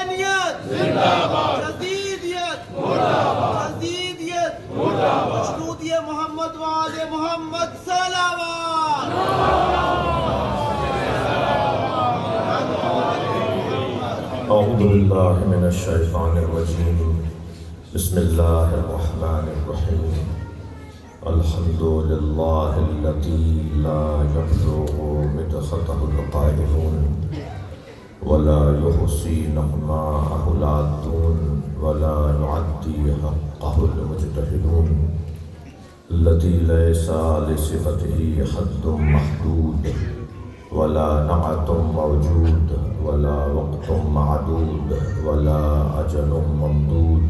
حسینیت زندہ باد، جدیدیت مرد آباد، جدیدیت مرد آباد، مشروطیہ محمد وآل محمد صلوات۔ اعوذ باللہ من الشیطان الرجیم، بسم اللہ الرحمن الرحیم۔ الحمد للہ الذی لا یبلغ مدحتہ القائلون ولا یحصی نغماءہ العادون ولا یعدی حقہ المجتہدون، الذی لیس لصفتہ حد محدود ولا نعت موجود ولا وقت معدود ولا اجل ممدود،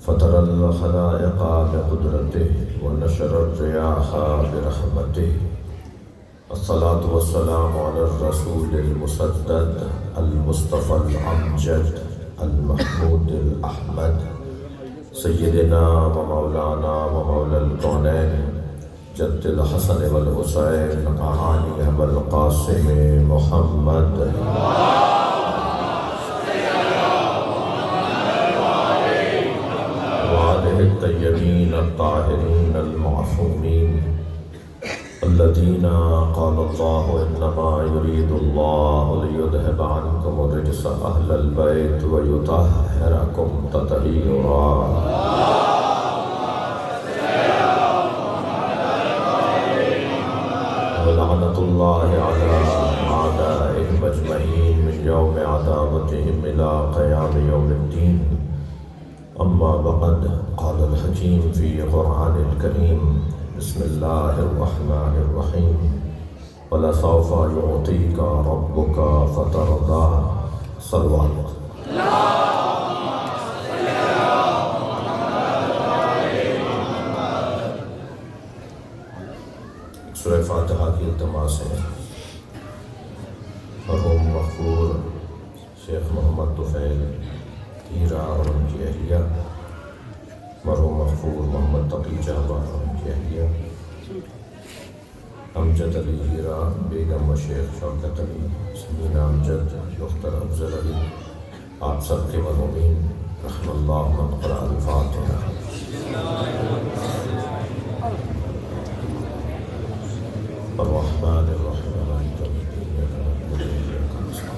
فطر الخلائق بقدرته ونشر الرياح برحمته، الصلاة والسلام على الرسول المسدد المصطفى الأمجد المحمود الأحمد، سيدنا ومولانا ومولى الكونين جد الحسن والحسين معاني أبا القاسم محمد، وآله الطيبين الطاهرين المعصومين الذين قال الله إنما يريد الله ليذهب عنكم الرجس أهل البيت ويطهركم تطهيرا، ولعنة الله على أعدائهم أجمعين من يوم عداوتهم إلى قيام يوم الدين، أما بعد، قال الحكيم في قرآن الكريم، بسم الله الرحمن الرحيم، ولسوف يعطيك ربك فترضى، صلوا على سورہ فاتحہ کی التماس ہے مرحوم مغفور شیخ محمد طفیل ہیرا اور ان کی اہلیہ، مرحوم مغفور محمد تقی جہبہ اور ان کی اہلیہ، امجد علی ہیرا، بیگم و شیخ شوکت علی، سمینہ امجد، دختر افضل علی، آپ سب کے مرحومین، رحم اللہ من قرأ الفاتحہ۔ الرحمن الرحیم مالک یوم الدین، ایاک نعبد و ایاک نستعین،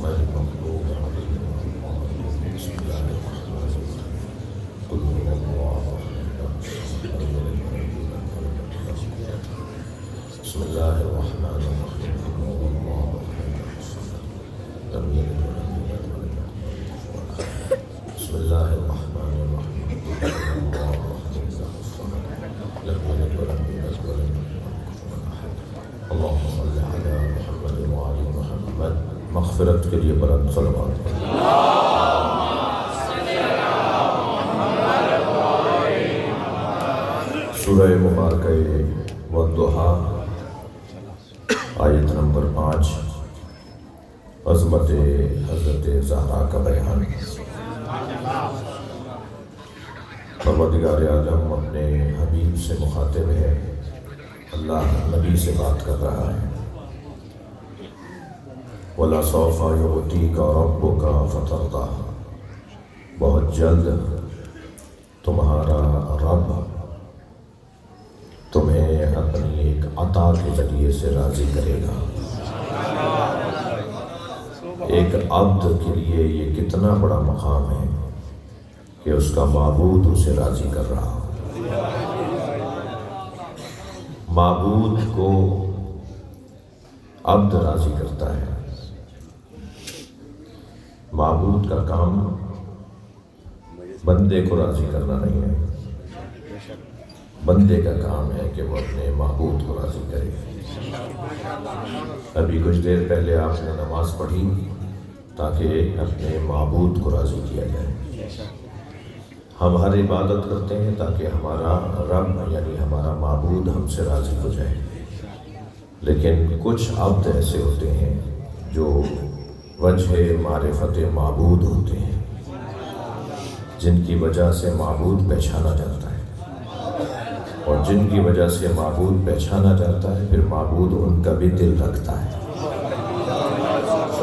غیر المغضوب علیہم ولا الضالین، بسم اللہ الرحمن الرحیم، قل هو اللہ احد، بسم اللہ الرحمن الرحیم، قل هو اللہ احد، لم یلد ولم یولد ولم یکن له کفوا احد، بسم اللہ الرحمن الرحیم، قل هو اللہ لم يلد ولم يولد ولم يكن له كفوا احد، اللهم صل على محمد وعلى محمد، مغفرت کے لیے بلند صلوات۔ سورہ مبارکہ والضحیٰ آیت نمبر 5، عظمت حضرت زہرا کا بیان۔ پروردگار عالم اپنے حبیب سے مخاطب ہے، اللہ نبی سے بات کر رہا ہے، وَلَسَوْفَ يُعْطِيكَ رَبُّكَ فَتَرْضَىٰ، بہت جلد تمہارا رب تمہیں اپنی ایک عطا کے ذریعے سے راضی کرے گا۔ ایک عبد کے لیے یہ کتنا بڑا مقام ہے کہ اس کا معبود اسے راضی کر رہا ہو۔ معبود کو عبد راضی کرتا ہے، معبود کا کام بندے کو راضی کرنا نہیں ہے، بندے کا کام ہے کہ وہ اپنے معبود کو راضی کرے۔ ابھی کچھ دیر پہلے آپ نے نماز پڑھی تاکہ اپنے معبود کو راضی کیا جائے۔ ہم ہر عبادت کرتے ہیں تاکہ ہمارا رب یعنی ہمارا معبود ہم سے راضی ہو جائے، لیکن کچھ عبد ایسے ہوتے ہیں جو وجہ معرفت معبود ہوتے ہیں، جن کی وجہ سے معبود پہچانا جاتا ہے، اور جن کی وجہ سے معبود پہچانا جاتا ہے پھر معبود ان کا بھی دل رکھتا ہے۔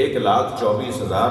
1,24,000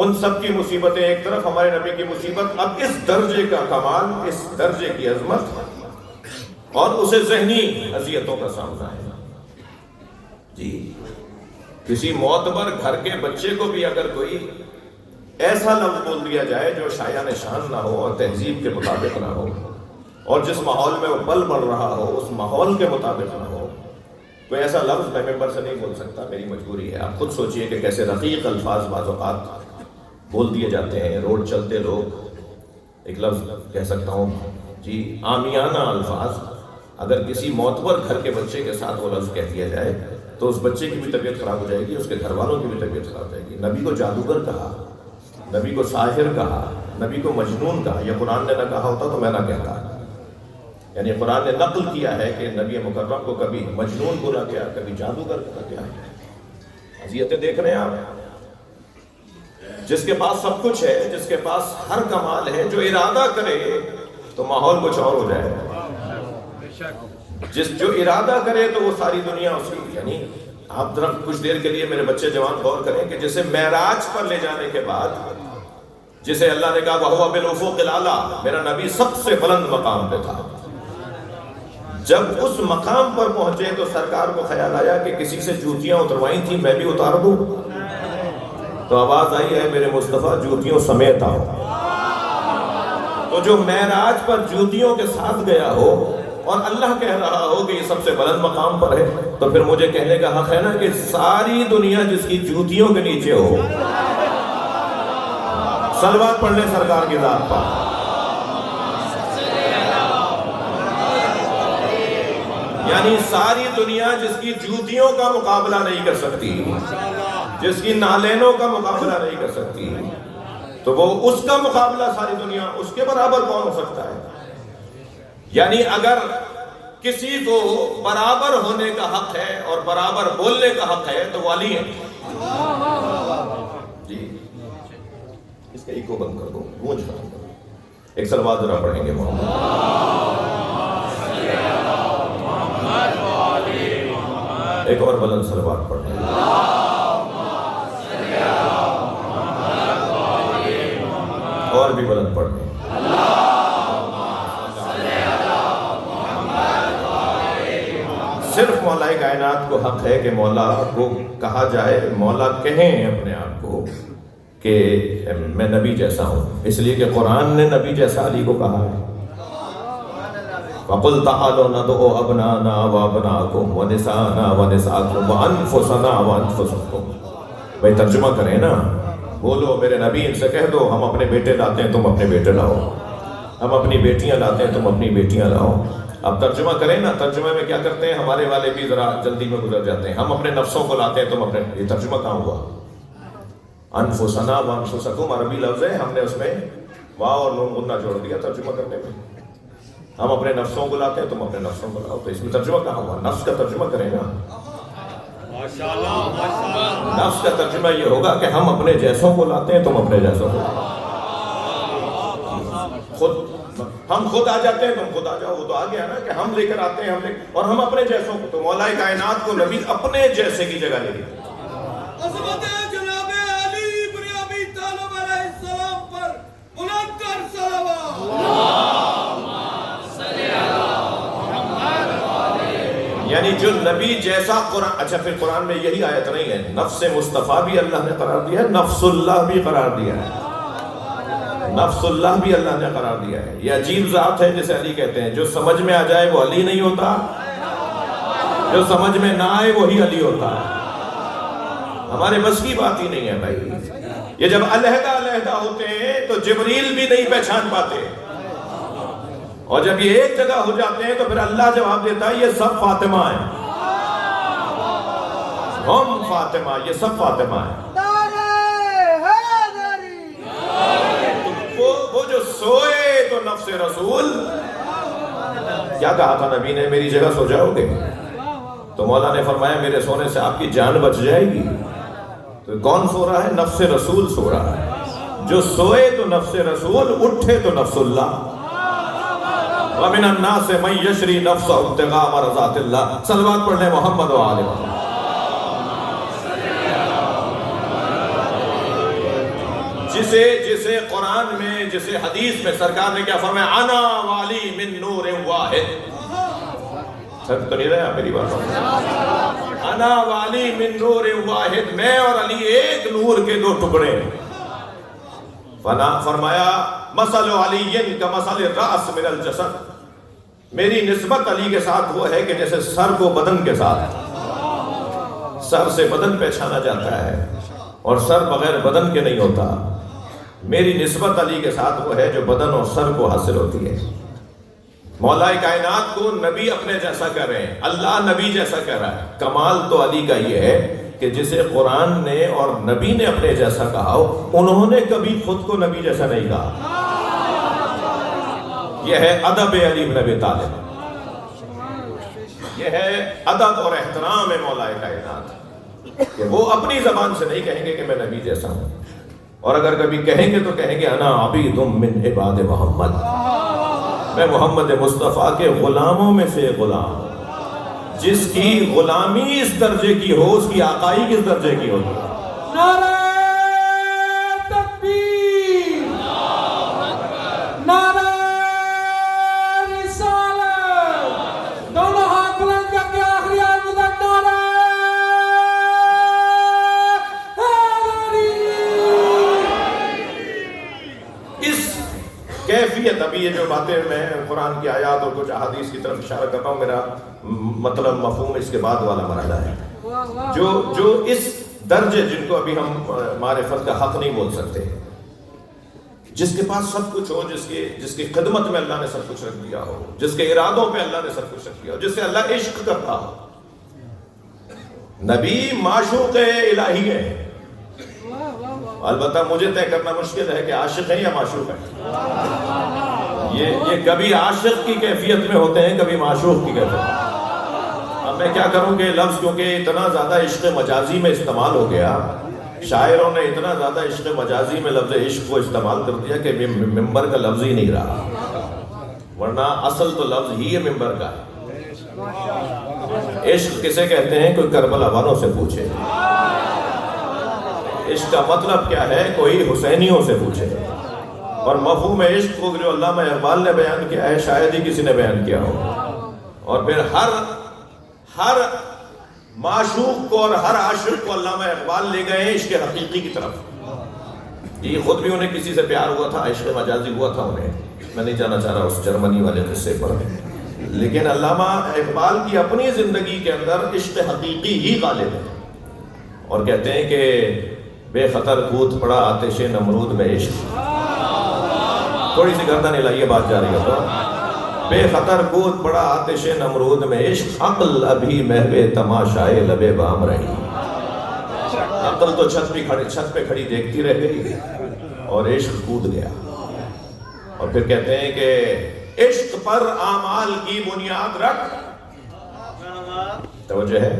ان سب کی مصیبتیں ایک طرف، ہمارے نبی کی مصیبت، اب اس درجے کا کمال، اس درجے کی عظمت اور اسے ذہنی اذیتوں کا سامنا ہے جی۔ کسی معتبر گھر کے بچے کو بھی اگر کوئی ایسا لفظ بول دیا جائے جو شایع نشان نہ ہو اور تہذیب کے مطابق نہ ہو، اور جس ماحول میں وہ پل بڑھ رہا ہو اس ماحول کے مطابق نہ ہو، کوئی ایسا لفظ میں ممبر سے نہیں بول سکتا، میری مجبوری ہے۔ آپ خود سوچئے کہ کیسے رقیق الفاظ بعض اوقات بول دیے جاتے ہیں، روڈ چلتے لوگ ایک لفظ کہہ سکتا ہوں جی، عامیانہ الفاظ، اگر کسی معتبر گھر کے بچے کے ساتھ وہ لفظ کہہ دیا جائے تو اس بچے کی بھی طبیعت خراب ہو جائے گی، اس کے گھر والوں کی بھی طبیعت خراب ہو جائے گی۔ نبی کو جادوگر کہا، نبی کو ساحر کہا، نبی کو مجنون کہا۔ یہ قرآن نے نہ کہا ہوتا تو میں نہ کہتا، یعنی قرآن نے نقل کیا ہے کہ نبی مکرم کو کبھی مجنون بولا گیا، کبھی جادوگر بولا گیا۔ اذیتیں دیکھ رہے ہیں آپ، جس کے پاس سب کچھ ہے، جس کے پاس ہر کمال ہے، جو ارادہ کرے تو ماحول کچھ اور ہو جائے، جو ارادہ کرے تو وہ ساری دنیا اس کی، یعنی آپ ذرا کچھ دیر کے لیے میرے بچے جوان غور کریں کہ جسے معراج پر لے جانے کے بعد، جسے اللہ نے کہا وَهُوَ بِالْأُفُقِ الْأَعْلَىٰ، میرا نبی سب سے بلند مقام پہ تھا، جب اس مقام پر پہنچے تو سرکار کو خیال آیا کہ کسی سے جوتیاں اتروائی تھیں میں بھی اتار دوں، تو آواز آئی ہے میرے مصطفیٰ جوتیوں سمیت آؤ۔ تو جو معراج پر جوتیوں کے ساتھ گیا ہو اور اللہ کہہ رہا ہو کہ یہ سب سے بلند مقام پر ہے، تو پھر مجھے کہنے کا حق ہے نا کہ ساری دنیا جس کی جوتیوں کے نیچے ہو، صلوات پڑھ لیں سرکار کی ذات پر۔ یعنی ساری دنیا جس کی جوتیوں کا مقابلہ نہیں کر سکتی، جس کی نالینوں کا مقابلہ نہیں کر سکتی، تو وہ اس کا مقابلہ ساری دنیا، اس کے برابر کون ہو سکتا ہے؟ یعنی اگر کسی کو برابر ہونے کا حق ہے اور برابر بولنے کا حق ہے تو وہ علی ہے جی۔ اس کا ایکو بند کر دو، گونج ختم کر دو، ایک صلوات ذرا پڑھیں گے محمد، ایک اور بلند صلوات پڑھیں گے، اور بھی بلند پڑھیں گے۔ صرف مولا کائنات کو حق ہے کہ مولا کو کہا جائے، مولا کہیں اپنے آپ کو کہ میں نبی جیسا ہوں، اس لیے کہ قرآن نے نبی جیسا علی کو کہا ہے۔ وَقُلْ تَعَالُوا نَدْعُ أَبْنَاءَنَا وَأَبْنَاءَكُمْ وَنِسَاءَنَا وَنِسَاءَكُمْ وَأَنفُسَنَا وَأَنفُسَكُمْ۔ بھئی ترجمہ کریں نا، بولو میرے نبی ان سے کہہ دو ہم اپنے بیٹے لاتے ہیں تم اپنے بیٹے لاؤ، ہم اپنی بیٹیاں لاتے ہیں تم اپنی بیٹیاں لاؤ۔ اب ترجمہ کریں نا، ترجمے میں کیا کرتے ہیں ہمارے والے بھی ذرا جلدی میں گزر جاتے ہیں، ہم اپنے نفسوں کو لاتے ہیں تم اپنے، یہ ترجمہ کہاں ہوا؟ انفسنا وانفسکم عربی لفظ ہے، ہم نے اس میں واو اور نون غنہ جوڑ دیا ترجمہ کرنے میں، ہم اپنے نفسوں کو لاتے ہیں تم اپنے نفسوں کو لاؤ، تو اس میں ترجمہ کہاں ہوا؟ نفس کا ترجمہ کریں نا، نفس کا ترجمہ یہ ہوگا کہ ہم اپنے جیسوں کو لاتے ہیں تم اپنے جیسوں کو لاؤ، ہم خود آ جاتے ہیں تم خود آ جاؤ، وہ تو آ گیا نا کہ ہم لے کر آتے ہیں، اور ہم اپنے جیسوں کو، تو مولا کائنات کو نبی اپنے جیسے کی جگہ لے گئے۔ عظمت جناب علی بن ابی طالب علیہ السلام پر بلند تر صلوات، یعنی جو نبی جیسا قرآن، اچھا پھر قرآن میں یہی آیت نہیں ہے، نفس مصطفیٰ بھی اللہ نے قرار دیا ہے، نفس اللہ بھی قرار دیا ہے، نفس اللہ بھی اللہ نے قرار دیا ہے۔ یہ عجیب ذات ہے جسے علی کہتے ہیں، جو سمجھ میں آ جائے وہ علی نہیں ہوتا، جو سمجھ میں نہ آئے وہی علی ہوتا ہے، ہمارے بس کی بات ہی نہیں ہے بھائی۔ یہ جب علیحدہ علیحدہ ہوتے ہیں تو جبریل بھی نہیں پہچان پاتے، اور جب یہ ایک جگہ ہو جاتے ہیں تو پھر اللہ جواب دیتا ہے یہ سب فاطمہ ہیں، ہم فاطمہ، یہ سب فاطمہ ہیں۔ وہ جو سوئے تو نفس رسول، کیا کہا تھا نبی نے؟ میری جگہ سو جاؤ گے؟ تو مولا نے فرمایا میرے سونے سے آپ کی جان بچ جائے گی۔ تو کون سو رہا ہے؟ نفس رسول سو رہا ہے۔ جو سوئے تو نفس رسول، اٹھے تو نفس اللہ۔ وَمِنَ النَّاسِ مَن يَشْرِي نَفْسَهُ ابْتِغَاءَ مَرْضَاتِ اللَّهِ۔ صلوات پڑھ لیں محمد و آل محمد۔ جسے قرآن میں، جسے حدیث میں سرکار نے کیا فرمایا، انا والی من نور واحد. سب تو نہیں رہا میری بات؟ انا والی من نور واحد، میں اور علی ایک نور کے دو ٹکڑے. فرمایا مثل علی کمثل الرأس من الجسد، میری نسبت علی کے ساتھ وہ ہے کہ جیسے سر کو بدن کے ساتھ، سر سے بدن پہچانا جاتا ہے اور سر بغیر بدن کے نہیں ہوتا. میری نسبت علی کے ساتھ وہ ہے جو بدن اور سر کو حاصل ہوتی ہے. مولا کائنات کو نبی اپنے جیسا کہہ رہے ہیں، اللہ نبی جیسا کہہ رہا ہے. کمال تو علی کا یہ ہے کہ جسے قرآن نے اور نبی نے اپنے جیسا کہا ہو، انہوں نے کبھی خود کو نبی جیسا نہیں کہا. یہ ہے ادب علی بن ابی طالب، یہ ہے ادب اور احترام مولا کائنات کہ وہ اپنی زبان سے نہیں کہیں گے کہ میں نبی جیسا ہوں، اور اگر کبھی کہیں گے تو کہیں گے انا عبید من عباد محمد، میں محمد مصطفیٰ کے غلاموں میں سے غلام. جس کی غلامی اس درجے کی ہو، اس کی آقائی کس درجے کی ہوگی؟ نعرہ تکبیر، نعرہ رسالت، دونوں ہاتھ بلند کر کے آخری آواز تک نعرہ حیدری. اس کیفیت، ابھی یہ جو باتیں میں قرآن کی آیات اور کچھ احادیث کی طرف اشارہ کرتا ہوں، میرا مطلب مفہوم اس کے بعد والا مرحلہ ہے. جو اس درجے، جن کو ابھی ہم معرفت کا حق نہیں بول سکتے، جس کے پاس سب کچھ ہو، جس کی خدمت میں اللہ نے سب کچھ رکھ دیا ہو، جس کے ارادوں پہ اللہ نے سب کچھ رکھ دیا ہو، جس سے اللہ عشق کرتا ہو. نبی معشوق الہی ہے. البتہ مجھے طے کرنا مشکل ہے کہ عاشق ہیں یا معشوق ہیں. یہ کبھی عاشق کی کیفیت میں ہوتے ہیں، کبھی معشوق کی کیفیت میں. اب میں کیا کروں کہ لفظ کیونکہ اتنا زیادہ عشق مجازی میں استعمال ہو گیا، شاعروں نے اتنا زیادہ عشق مجازی میں لفظ عشق کو استعمال کر دیا کہ ممبر کا لفظ ہی نہیں رہا، ورنہ اصل تو لفظ ہی ہے ممبر کا. عشق کسے کہتے ہیں؟ کوئی کربلا والوں سے پوچھے. عشق کا مطلب کیا ہے؟ کوئی حسینیوں سے پوچھے. اور مفہوم عشق کو جو علامہ اقبال نے بیان کیا ہے، شاید ہی کسی نے بیان کیا ہو. اور پھر ہر معشوق کو اور ہر عاشق کو علامہ اقبال لے گئے ہیں عشق حقیقی کی طرف. یہ خود بھی انہیں کسی سے پیار ہوا تھا، عشق مجازی ہوا تھا انہیں. میں نہیں جانا چاہ رہا اس جرمنی والے قصے پر، لیکن علامہ اقبال کی اپنی زندگی کے اندر عشق حقیقی ہی غالب ہے. اور کہتے ہیں کہ بے خطر کود پڑا آتش نمرود میں عشق. تھوڑی سی گردن ہلائیے، بات جاری ہے. تو بے خطر کود پڑا آتش نمرود میں عشق، عقل ابھی محو تماشائے لب بام رہی. عقل تو چھت پہ کھڑی دیکھتی رہ گئی اور عشق کود گیا. اور پھر کہتے ہیں کہ عشق پر اعمال کی بنیاد رکھ. توجہ ہے؟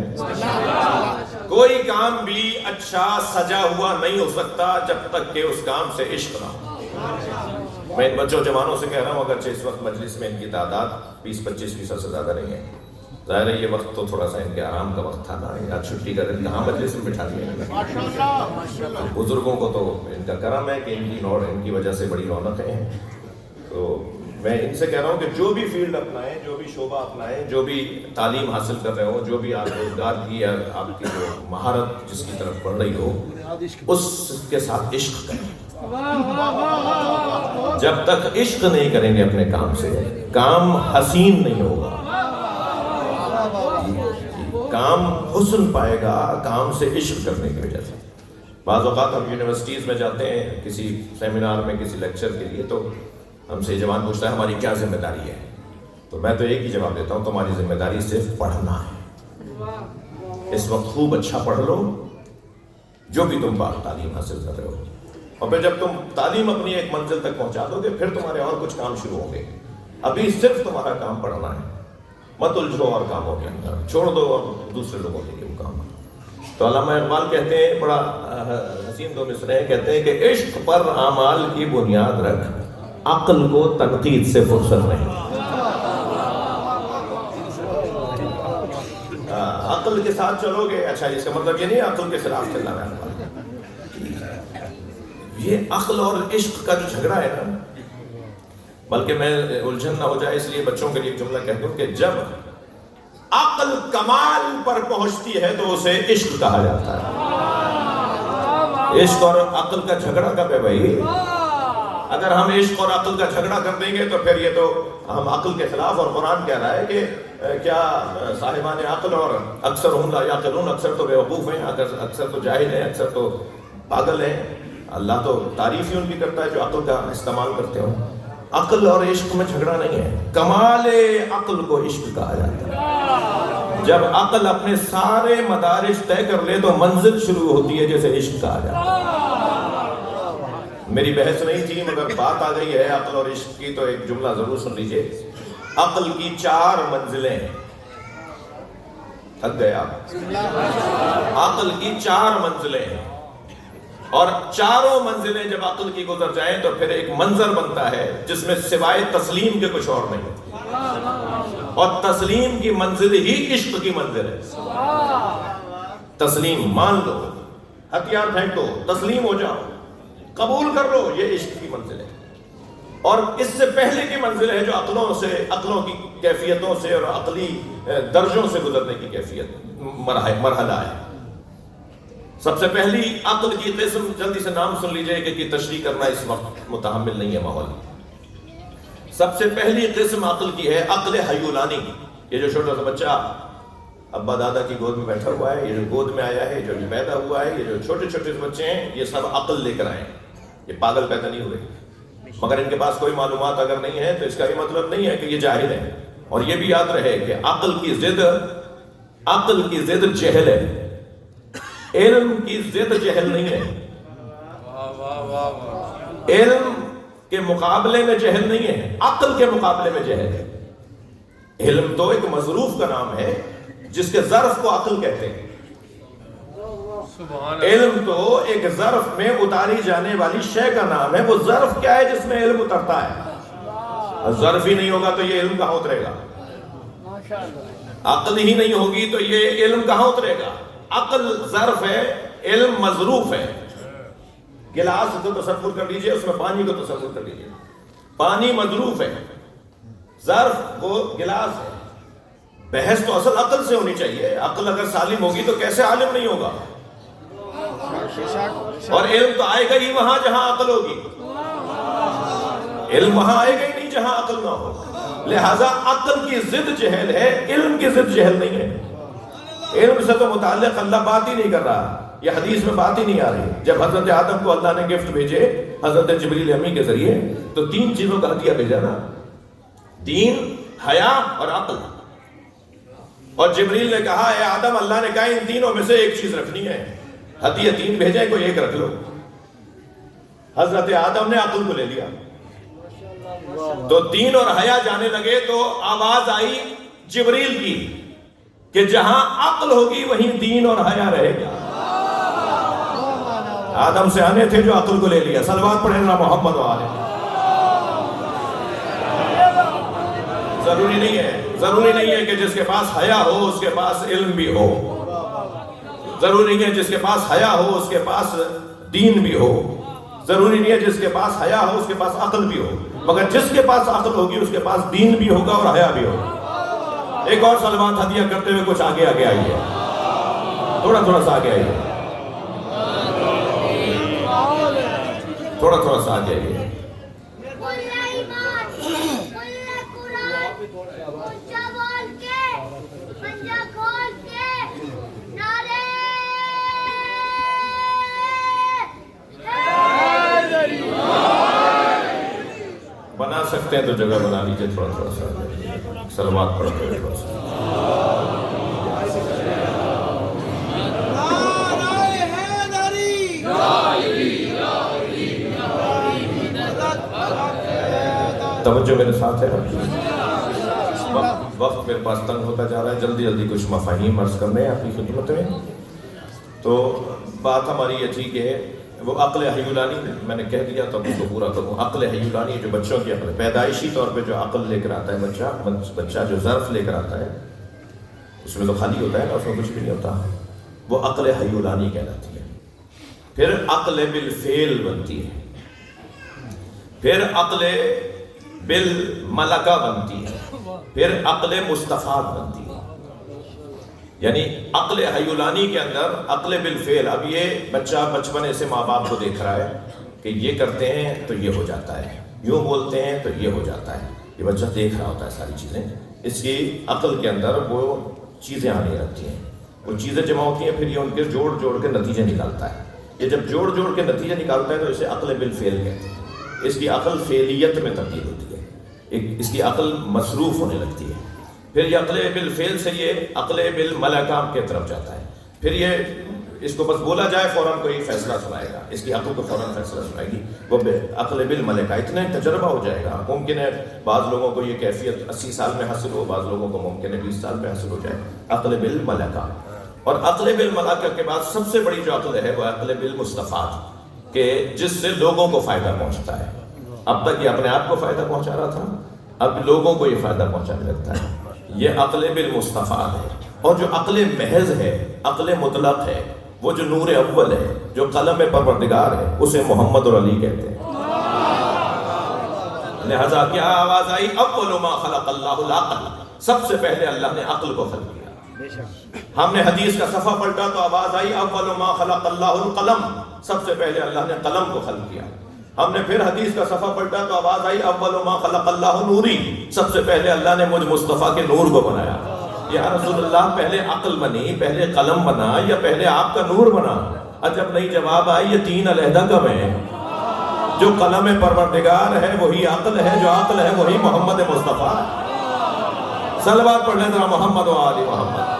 کوئی کام بھی اچھا سجا ہوا نہیں ہو سکتا جب تک کہ اس کام سے عشق نہ ہو. میں ان بچوں جوانوں سے کہہ رہا ہوں، اگرچہ اس وقت مجلس میں ان کی تعداد 20-25% سے زیادہ نہیں ہے، ظاہر ہے یہ وقت تو تھوڑا سا ان کے آرام کا وقت تھا نا. آج چھٹی کا دن کہاں مجلس میں بٹھا دیا. بزرگوں کو تو ان کا کرم ہے کہ ان کی وجہ سے بڑی رونقیں ہیں. تو میں ان سے کہہ رہا ہوں کہ جو بھی فیلڈ اپنائیں، جو بھی شعبہ اپنائیں، جو بھی تعلیم حاصل کر رہے ہو، جو بھی آپ روزگار کی یا آپ کی جو مہارت جس کی طرف بڑھ رہی ہو، اس کے ساتھ عشق کریں. جب تک عشق نہیں کریں گے اپنے کام سے، کام حسین نہیں ہوگا. کام حسن پائے گا کام سے عشق کرنے کی وجہ سے. بعض اوقات ہم یونیورسٹیز میں جاتے ہیں کسی سیمینار میں، کسی لیکچر کے لیے، تو ہم سے جوان پوچھتا ہے ہماری کیا ذمہ داری ہے. تو میں تو ایک ہی جواب دیتا ہوں، تمہاری ذمہ داری صرف پڑھنا ہے. اس وقت خوب اچھا پڑھ لو جو بھی تم تعلیم حاصل کر رہے ہو، اور پھر جب تم تعلیم اپنی ایک منزل تک پہنچا دو گے پھر تمہارے اور کچھ کام شروع ہوں گے. ابھی صرف تمہارا کام پڑھنا ہے. مت الجھو اور کاموں کے اندر، چھوڑ دو اور دوسرے لوگوں کے لیے وہ کام. تو علامہ اقبال کہتے ہیں، بڑا حسین دو مصرعے کہتے ہیں کہ عشق پر اعمال کی بنیاد رکھ، عقل کو تنقید سے فرصت نہیں. عقل کے ساتھ چلو گے، اچھا اس کا مطلب یہ نہیں عقل کے خلاف چلنا ہے. یہ عقل اور عشق کا جو جھگڑا ہے نا، بلکہ میں الجھن نہ ہو جائے اس لیے بچوں کے لیے ایک جملہ کہہ دوں کہ جب عقل کمال پر پہنچتی ہے تو اسے عشق کہا جاتا ہے۔ عشق اور عقل کا جھگڑا کب ہے بھائی؟ اگر ہم عشق اور عقل کا جھگڑا کر دیں گے تو پھر یہ تو ہم عقل کے خلاف، اور قرآن کہہ رہا ہے کہ کیا صاحبان عقل اور اکثر ہم لا یعقلون، اکثر تو بیوقوف ہیں، اکثر تو جاہل ہیں، اکثر تو پاگل ہیں۔ اللہ تو تعریف ہی ان کی کرتا ہے جو عقل کا استعمال کرتے ہوں۔ عقل اور عشق میں جھگڑا نہیں ہے، کمال عقل کو عشق کہا جاتا ہے۔ جب عقل اپنے سارے مدارج طے کر لے تو منزل شروع ہوتی ہے جیسے عشق کہا جاتا ہے۔ میری بحث نہیں تھی مگر بات آ گئی ہے عقل اور عشق کی تو ایک جملہ ضرور سن لیجئے۔ عقل کی 4 منزلیں ہیں، تھک گئے آپ؟ عقل کی 4 منزلیں ہیں، اور چاروں منزلیں جب عقل کی گزر جائیں تو پھر ایک منظر بنتا ہے جس میں سوائے تسلیم کے کچھ اور نہیں، اور تسلیم کی منزل ہی عشق کی منزل ہے۔ تسلیم مان لو، ہتھیار پھینک دو، تسلیم ہو جاؤ، قبول کر لو، یہ عشق کی منزل ہے۔ اور اس سے پہلے کی منزل ہے جو عقلوں کی کیفیتوں سے اور عقلی درجوں سے گزرنے کی کیفیت مرحلہ ہے۔ سب سے پہلی عقل کی قسم، جلدی سے نام سن لیجئے کہ تشریح کرنا اس وقت متحمل نہیں ہے ماحول۔ سب سے پہلی قسم عقل کی ہے عقل حیولانی۔ یہ جو چھوٹا سا بچہ ابا دادا کی گود میں بیٹھا ہوا ہے، یہ جو گود میں آیا ہے، جو پیدا ہوا ہے، یہ جو چھوٹے چھوٹے بچے ہیں، یہ سب عقل لے کر آئے ہیں، یہ پاگل پیدا نہیں ہوئے، مگر ان کے پاس کوئی معلومات اگر نہیں ہے تو اس کا یہ مطلب نہیں ہے کہ یہ جاہل ہے۔ اور یہ بھی یاد رہے کہ عقل کی ضد جہل ہے، علم کی ضد جہل نہیں ہے۔ علم کے مقابلے میں جہل نہیں ہے، عقل کے مقابلے میں جہل ہے۔ علم تو ایک مظروف کا نام ہے جس کے ظرف کو عقل کہتے ہیں۔ علم تو ایک ظرف میں اتاری جانے والی شے کا نام ہے۔ وہ ظرف کیا ہے جس میں علم اترتا ہے؟ ظرف ہی نہیں ہوگا تو یہ علم کہاں اترے گا؟ عقل ہی نہیں ہوگی تو یہ علم کہاں اترے گا؟ عقل ظرف ہے، علم مظروف ہے۔ گلاس کو تصور کر لیجئے، اس میں پانی کو تصور کر لیجئے، پانی مظروف ہے، ظرف وہ گلاس ہے۔ بحث تو اصل عقل سے ہونی چاہیے۔ عقل اگر سالم ہوگی تو کیسے عالم نہیں ہوگا؟ اور علم تو آئے گا ہی وہاں جہاں عقل ہوگی، علم وہاں آئے گا ہی نہیں جہاں عقل نہ ہو۔ لہذا عقل کی ضد جہل ہے، علم کی ضد جہل نہیں ہے۔ علم سے تو متعلق اللہ بات ہی نہیں کر رہا، یہ حدیث میں بات ہی نہیں آ رہی۔ جب حضرت آدم کو اللہ نے گفٹ بھیجے حضرت جبریل امی کے ذریعے تو 3 چیزوں کا ہدیہ بھیجا نا، دین، حیا اور عقل۔ اور جبریل نے کہا اے آدم، اللہ نے کہا ان تینوں میں سے ایک چیز رکھنی ہے، ہدیہ 3 بھیجے، کوئی ایک رکھ لو۔ حضرت آدم نے عقل کو لے لیا، تو دین اور حیا جانے لگے تو آواز آئی جبریل کی کہ جہاں عقل ہوگی وہیں دین اور حیا رہے گا۔ آدم سے آنے تھے جو عقل کو لے لیا۔ صلوات پڑھیں نا محمد و آلہ۔ ضروری نہیں ہے کہ جس کے پاس حیا ہو اس کے پاس علم بھی ہو، ضروری نہیں ہے جس کے پاس حیا ہو اس کے پاس دین بھی ہو، ضروری نہیں ہے جس کے پاس حیا ہو اس کے پاس عقل بھی ہو، مگر جس کے پاس عقل ہوگی اس کے پاس دین بھی ہوگا اور حیا بھی ہوگا۔ ایک اور صلوات ہدیہ کرتے ہوئے کچھ آگے آئیے، تھوڑا سا آگے آئیے، تھوڑا سا آگے آئیے۔ بنا سکتے ہیں تو جگہ بنا لیجئے، تھوڑا سا صلوات پڑھتے ہوئے تھوڑا سا۔ توجہ میرے ساتھ ہے، وقت میرے پاس تنگ ہوتا جا رہا ہے، جلدی کچھ مفاہیم عرض کرنے ہیں آپ کی خدمت میں۔ تو بات ہماری یہ تھی کہ وہ عقل حیولانی، میں نے کہہ دیا تو اس کو پورا کروں۔ عقل حیولانی جو بچوں کی عقل، پیدائشی طور پہ جو عقل لے کر آتا ہے بچہ جو ظرف لے کر آتا ہے اس میں تو خالی ہوتا ہے نا، اس میں کچھ بھی نہیں ہوتا، وہ عقل حیولانی کہلاتی ہے۔ پھر عقل بالفعل بنتی ہے، پھر عقل بالملکہ بنتی ہے، پھر عقل مستفاد بنتی ہے۔ یعنی عقل حیولانی کے اندر عقل بالفعل، اب یہ بچہ بچپنے سے ماں باپ کو دیکھ رہا ہے کہ یہ کرتے ہیں تو یہ ہو جاتا ہے، یوں بولتے ہیں تو یہ ہو جاتا ہے، یہ بچہ دیکھ رہا ہوتا ہے ساری چیزیں، اس کی عقل کے اندر وہ چیزیں آنے لگتی ہیں، وہ چیزیں جمع ہوتی ہیں، پھر یہ ان کے جوڑ جوڑ کے نتیجے نکالتا ہے۔ یہ جب جوڑ جوڑ کے نتیجے نکالتا ہے تو اسے عقل بالفعل کہتے ہیں۔ اس کی عقل فعلیت میں تبدیل ہوتی ہے، اس کی عقل مصروف ہونے لگتی ہے، پھر یہ عقل بالفعل سے یہ عقل بالملکہ کی طرف جاتا ہے، پھر یہ اس کو بس بولا جائے فوراً کوئی فیصلہ سنائے گا، اس کی عقل کو فوراً فیصلہ سنائے گی، وہ عقل بالملکہ، اتنا تجربہ ہو جائے گا۔ ممکن ہے بعض لوگوں کو یہ کیفیت 80 سال میں حاصل ہو، بعض لوگوں کو ممکن ہے 20 سال میں حاصل ہو جائے، عقل بالملکہ۔ اور عقل بالملکہ کے بعد سب سے بڑی جو عقل ہے وہ عقل بالمستفاد، کہ جس سے لوگوں کو فائدہ پہنچتا ہے۔ اب تک یہ اپنے آپ کو فائدہ پہنچا رہا تھا، اب لوگوں کو یہ فائدہ پہنچانے لگتا ہے، یہ عقل بالمستفاد ہے۔ اور جو عقل محض ہے، عقل مطلق ہے، وہ جو نور اول ہے، جو قلم پروردگار ہے، اسے محمد اور علی کہتے ہیں۔ لہذا کیا آواز آئی؟ اول ما خلق اللہ العقل، سب سے پہلے اللہ نے عقل کو خلق کیا۔ ہم نے حدیث کا صفحہ پلٹا تو آواز آئی اول ما خلق اللہ القلم، سب سے پہلے اللہ نے قلم کو خلق کیا۔ ہم نے پھر حدیث کا صفحہ پلٹا تو آواز آئی اول ما خلق اللہ نوری، سب سے پہلے اللہ نے مجھ مصطفیٰ کے نور کو بنایا۔ یا رسول اللہ، پہلے عقل بنی، پہلے قلم بنا، یا پہلے آپ کا نور بنا؟ جب نہیں جواب آئی، یہ تین علیحدہ کم ہیں۔ جو قلم پروردگار ہے وہی عقل ہے، جو عقل ہے وہی محمد مصطفیٰ۔ صلوات پڑھ لیں ذرا محمد و آل محمد۔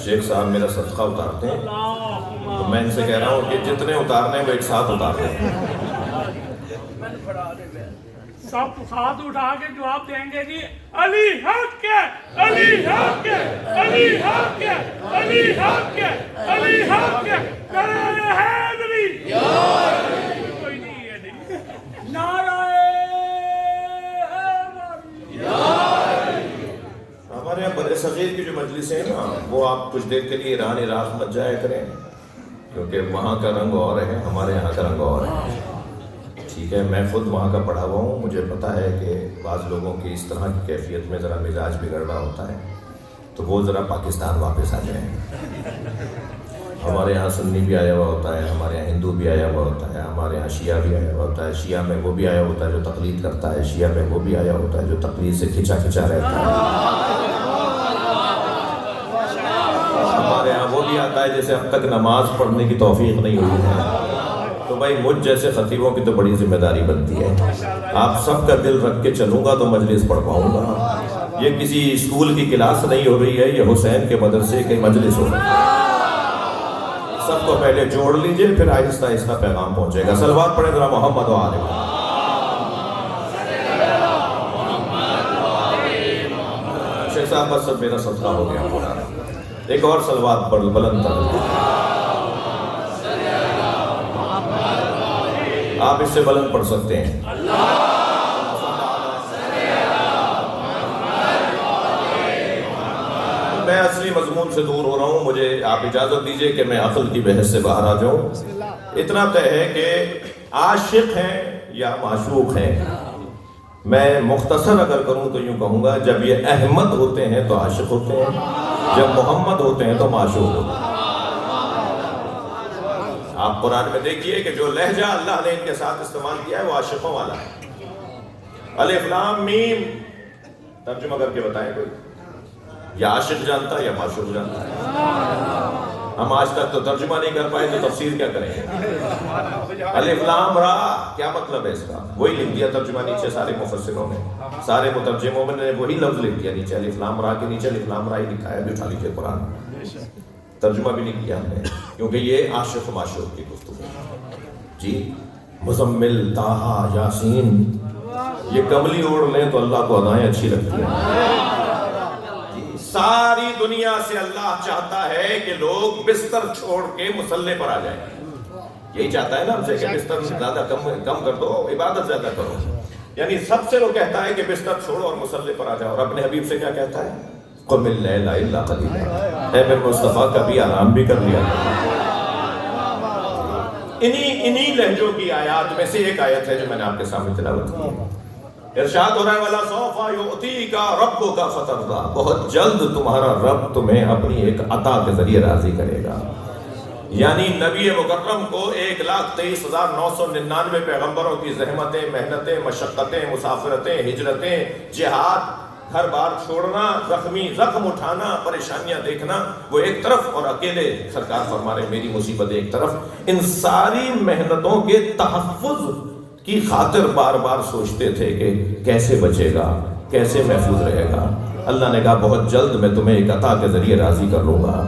شیخ صاحب میرا صدقہ اتارتے ہیں تو میں ان سے کہہ رہا ہوں کہ جتنے اتارنے ہیں وہ ایک ساتھ اتارتے ہیں۔ سب ساتھ اٹھا کے جواب دیں گے جی، علی حق ہے، علی حق ہے، علی حق ہے، علی حق ہے، علی حق ہے، کرے حیدری کوئی نہیں ہے، نہیں نعرہ حیدری۔ ہمارے یہاں بر صغیر کی جو مجلسیں ہیں نا، وہ آپ کچھ دیر کے لیے ایران عراق مت جایا کریں، کیونکہ وہاں کا رنگ اور ہے، ہمارے یہاں کا رنگ اور ہے۔ ٹھیک ہے، میں خود وہاں کا پڑھا ہوا ہوں، مجھے پتا ہے کہ بعض لوگوں کی اس طرح کی کیفیت میں ذرا مزاج بگڑ رہا ہوتا ہے، تو وہ ذرا پاکستان واپس آ جائیں۔ ہمارے یہاں سنی بھی آیا ہوا ہوتا ہے، ہمارے یہاں ہندو بھی آیا ہوا ہوتا ہے، ہمارے یہاں شیعہ بھی آیا ہوا ہوتا ہے، شیعہ میں وہ بھی آیا ہوتا ہے جو تقلید کرتا ہے، شیعہ میں وہ بھی آیا ہوتا ہے جو تقلید سے کھچا کھچا رہتا ہے، ہمارے یہاں وہ بھی آتا ہے جیسے اب تک نماز پڑھنے کی توفیق نہیں ہوئی ہے۔ تو بھائی مجھ جیسے خطیبوں کی تو بڑی ذمہ داری بنتی ہے، آپ سب کا دل رکھ کے چلوں گا تو مجلس پڑھ پاؤں گا۔ یہ کسی اسکول کی کلاس نہیں ہو رہی ہے، یہ حسین کے مدرسے کی مجلس ہو رہی ہے۔ سب کو پہلے جوڑ لیجئے، پھر آہستہ آہستہ پیغام پہنچے گا۔ صلوات پڑھیں ذرا محمد و آل محمد۔ شیخ صاحب بس سب میرا صدقہ ہو گیا پورا، ایک اور صلوات پڑھ بلند تر، آپ اس سے بلند پڑھ سکتے ہیں۔ میں اصلی مضمون سے دور ہو رہا ہوں، مجھے آپ اجازت دیجئے کہ میں عقل کی بحث سے باہر آ جاؤں۔ اتنا طے ہے کہ عاشق ہیں یا معشوق ہیں، میں مختصر اگر کروں تو یوں کہوں گا، جب یہ احمد ہوتے ہیں تو عاشق ہوتے ہیں، جب محمد ہوتے ہیں تو معشوق ہوتے ہیں۔ آپ قرآن میں دیکھیے کہ جو لہجہ اللہ نے ان کے ساتھ استعمال کیا ہے وہ عاشقوں والا ہے۔ الف لام میم، ترجمہ کر کے بتائیں کوئی، یا عاشق جانتا ہے یا معشوق جانتا ہے؟ ہم آج تک تو ترجمہ نہیں کر پائے تو تفسیر کیا کریں گے؟ الف لام را کیا مطلب ہے اس کا؟ وہی لکھ دیا ترجمہ نیچے سارے مفسروں نے، سارے مترجموں نے وہی لفظ لکھ دیا نیچے، الف لام را کے نیچے الف لام را ہی لکھا ہے، اٹھا لیجیے قرآن، ترجمہ بھی نہیں کیا ہم نے، کیونکہ یہ عاشق و معشوق کی گفتگو ہے۔ جی مزمل، طٰہٰ، یاسین، یہ کملی اوڑھ لیں تو اللہ کو ادائیں اچھی لگتی ہیں۔ ساری دنیا سے اللہ چاہتا ہے کہ لوگ بستر چھوڑ کے مصلے پر آ جائیں، یہی چاہتا ہے نا ہم سے کہ بستر زیادہ کم کر دو، عبادت زیادہ کرو، یعنی سب سے وہ کہتا ہے کہ بستر چھوڑو اور مصلے پر آ جاؤ، اور اپنے حبیب سے کیا کہتا ہے؟ قم اللیل الا قلیلا، اے میرے مصطفیٰ کبھی آرام بھی کر لیا۔ انہی لہجوں کی آیات میں سے ایک آیت ہے جو میں نے آپ کے سامنے تلاوت کی ہے۔ ارشاد ہو رہا ہے وَلَسَوْفَ يُعْطِيكَ رَبُّكَ فَتَرْضَىٰ، بہت جلد تمہارا رب تمہیں اپنی ایک عطا کے ذریعے راضی کرے گا۔ یعنی نبی مکرم کو 1,23,999 پیغمبروں کی زحمتیں، محنتیں، مشقتیں، مسافرتیں، ہجرتیں، جہاد، گھر بار چھوڑنا، زخم اٹھانا، پریشانیاں دیکھنا، وہ ایک طرف، اور اکیلے سرکار فرما رہے میری مصیبت ایک طرف، ان ساری محنتوں کے تحفظ کی خاطر بار بار سوچتے تھے کہ کیسے بچے گا، کیسے محفوظ رہے گا۔ اللہ نے کہا بہت جلد میں تمہیں ایک عطا کے ذریعے راضی کر لوں گا۔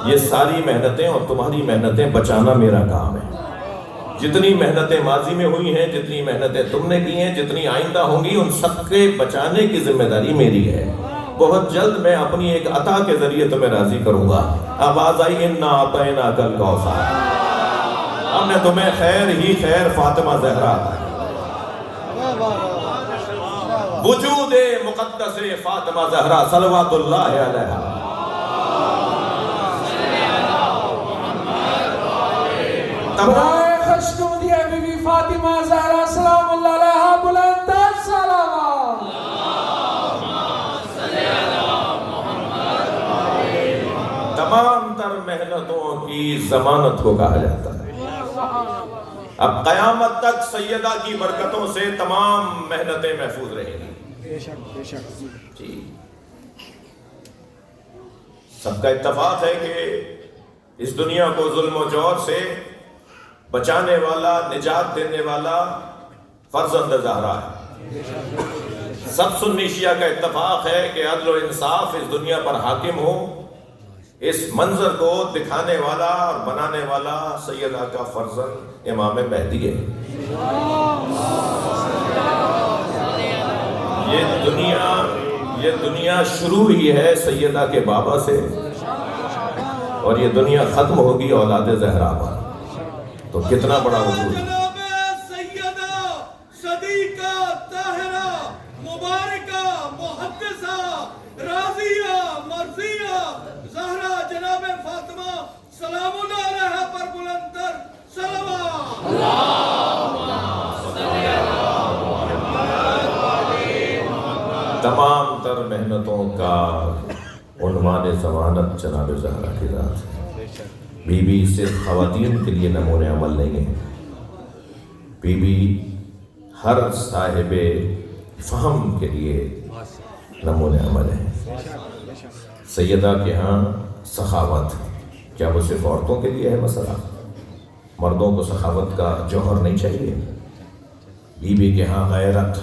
یہ ساری محنتیں اور تمہاری محنتیں بچانا میرا کام ہے۔ جتنی محنتیں ماضی میں ہوئی ہیں، جتنی محنتیں تم نے کی ہیں، جتنی آئندہ ہوں گی، ان سب کے بچانے کی ذمہ داری میری ہے۔ بہت جلد میں اپنی ایک عطا کے ذریعے تمہیں راضی کروں گا۔ آواز آئی اِنَّا أَعْطَيْنَاكَ الْكَوْثَرَ، ہم نے تمہیں خیر ہی خیر فاطمہ زہرا، وجود مقدس فاطمہ زہرا صلوات اللہ علیہا۔ برائے خوشنودی بی بی فاطمہ زہرا سلام اللہ علیہا بلند سلام۔ تمام تر محنتوں کی ضمانت کو کہا جاتا ہے۔ اب قیامت تک سیدہ کی برکتوں سے تمام محنتیں محفوظ رہیں گی۔ بے شک جی، سب کا اتفاق ہے کہ اس دنیا کو ظلم و جور سے بچانے والا، نجات دینے والا فرزند زہرا ہے۔ سب سنی شیعہ کا اتفاق ہے کہ عدل و انصاف اس دنیا پر حاکم ہو، اس منظر کو دکھانے والا اور بنانے والا سیدہ کا فرزند امام مہدی ہے۔ یہ دنیا شروع ہی ہے سیدہ کے بابا سے، اور یہ دنیا ختم ہوگی اولاد زہرا پر۔ تو کتنا بڑا وجود ہے۔ جناب سیدہ صدیقہ طاہرہ مبارکہ محدثہ راضیہ مرضیہ زہرا جناب فاطمہ سلام اللہ علیہا پر بلند تر صلوات۔ تمام تر محنتوں کا عنوان ضمانت جناب زہرا کی ذات ہے۔ بی بی صرف خواتین کے لیے نمونِ عمل نہیں ہے، بی بی ہر صاحب فہم کے لیے نمونِ عمل ہے۔ سیدہ کے ہاں سخاوت، کیا وہ صرف عورتوں کے لیے ہے مسئلہ؟ مردوں کو سخاوت کا جوہر نہیں چاہیے؟ بی بی کے ہاں غیرت،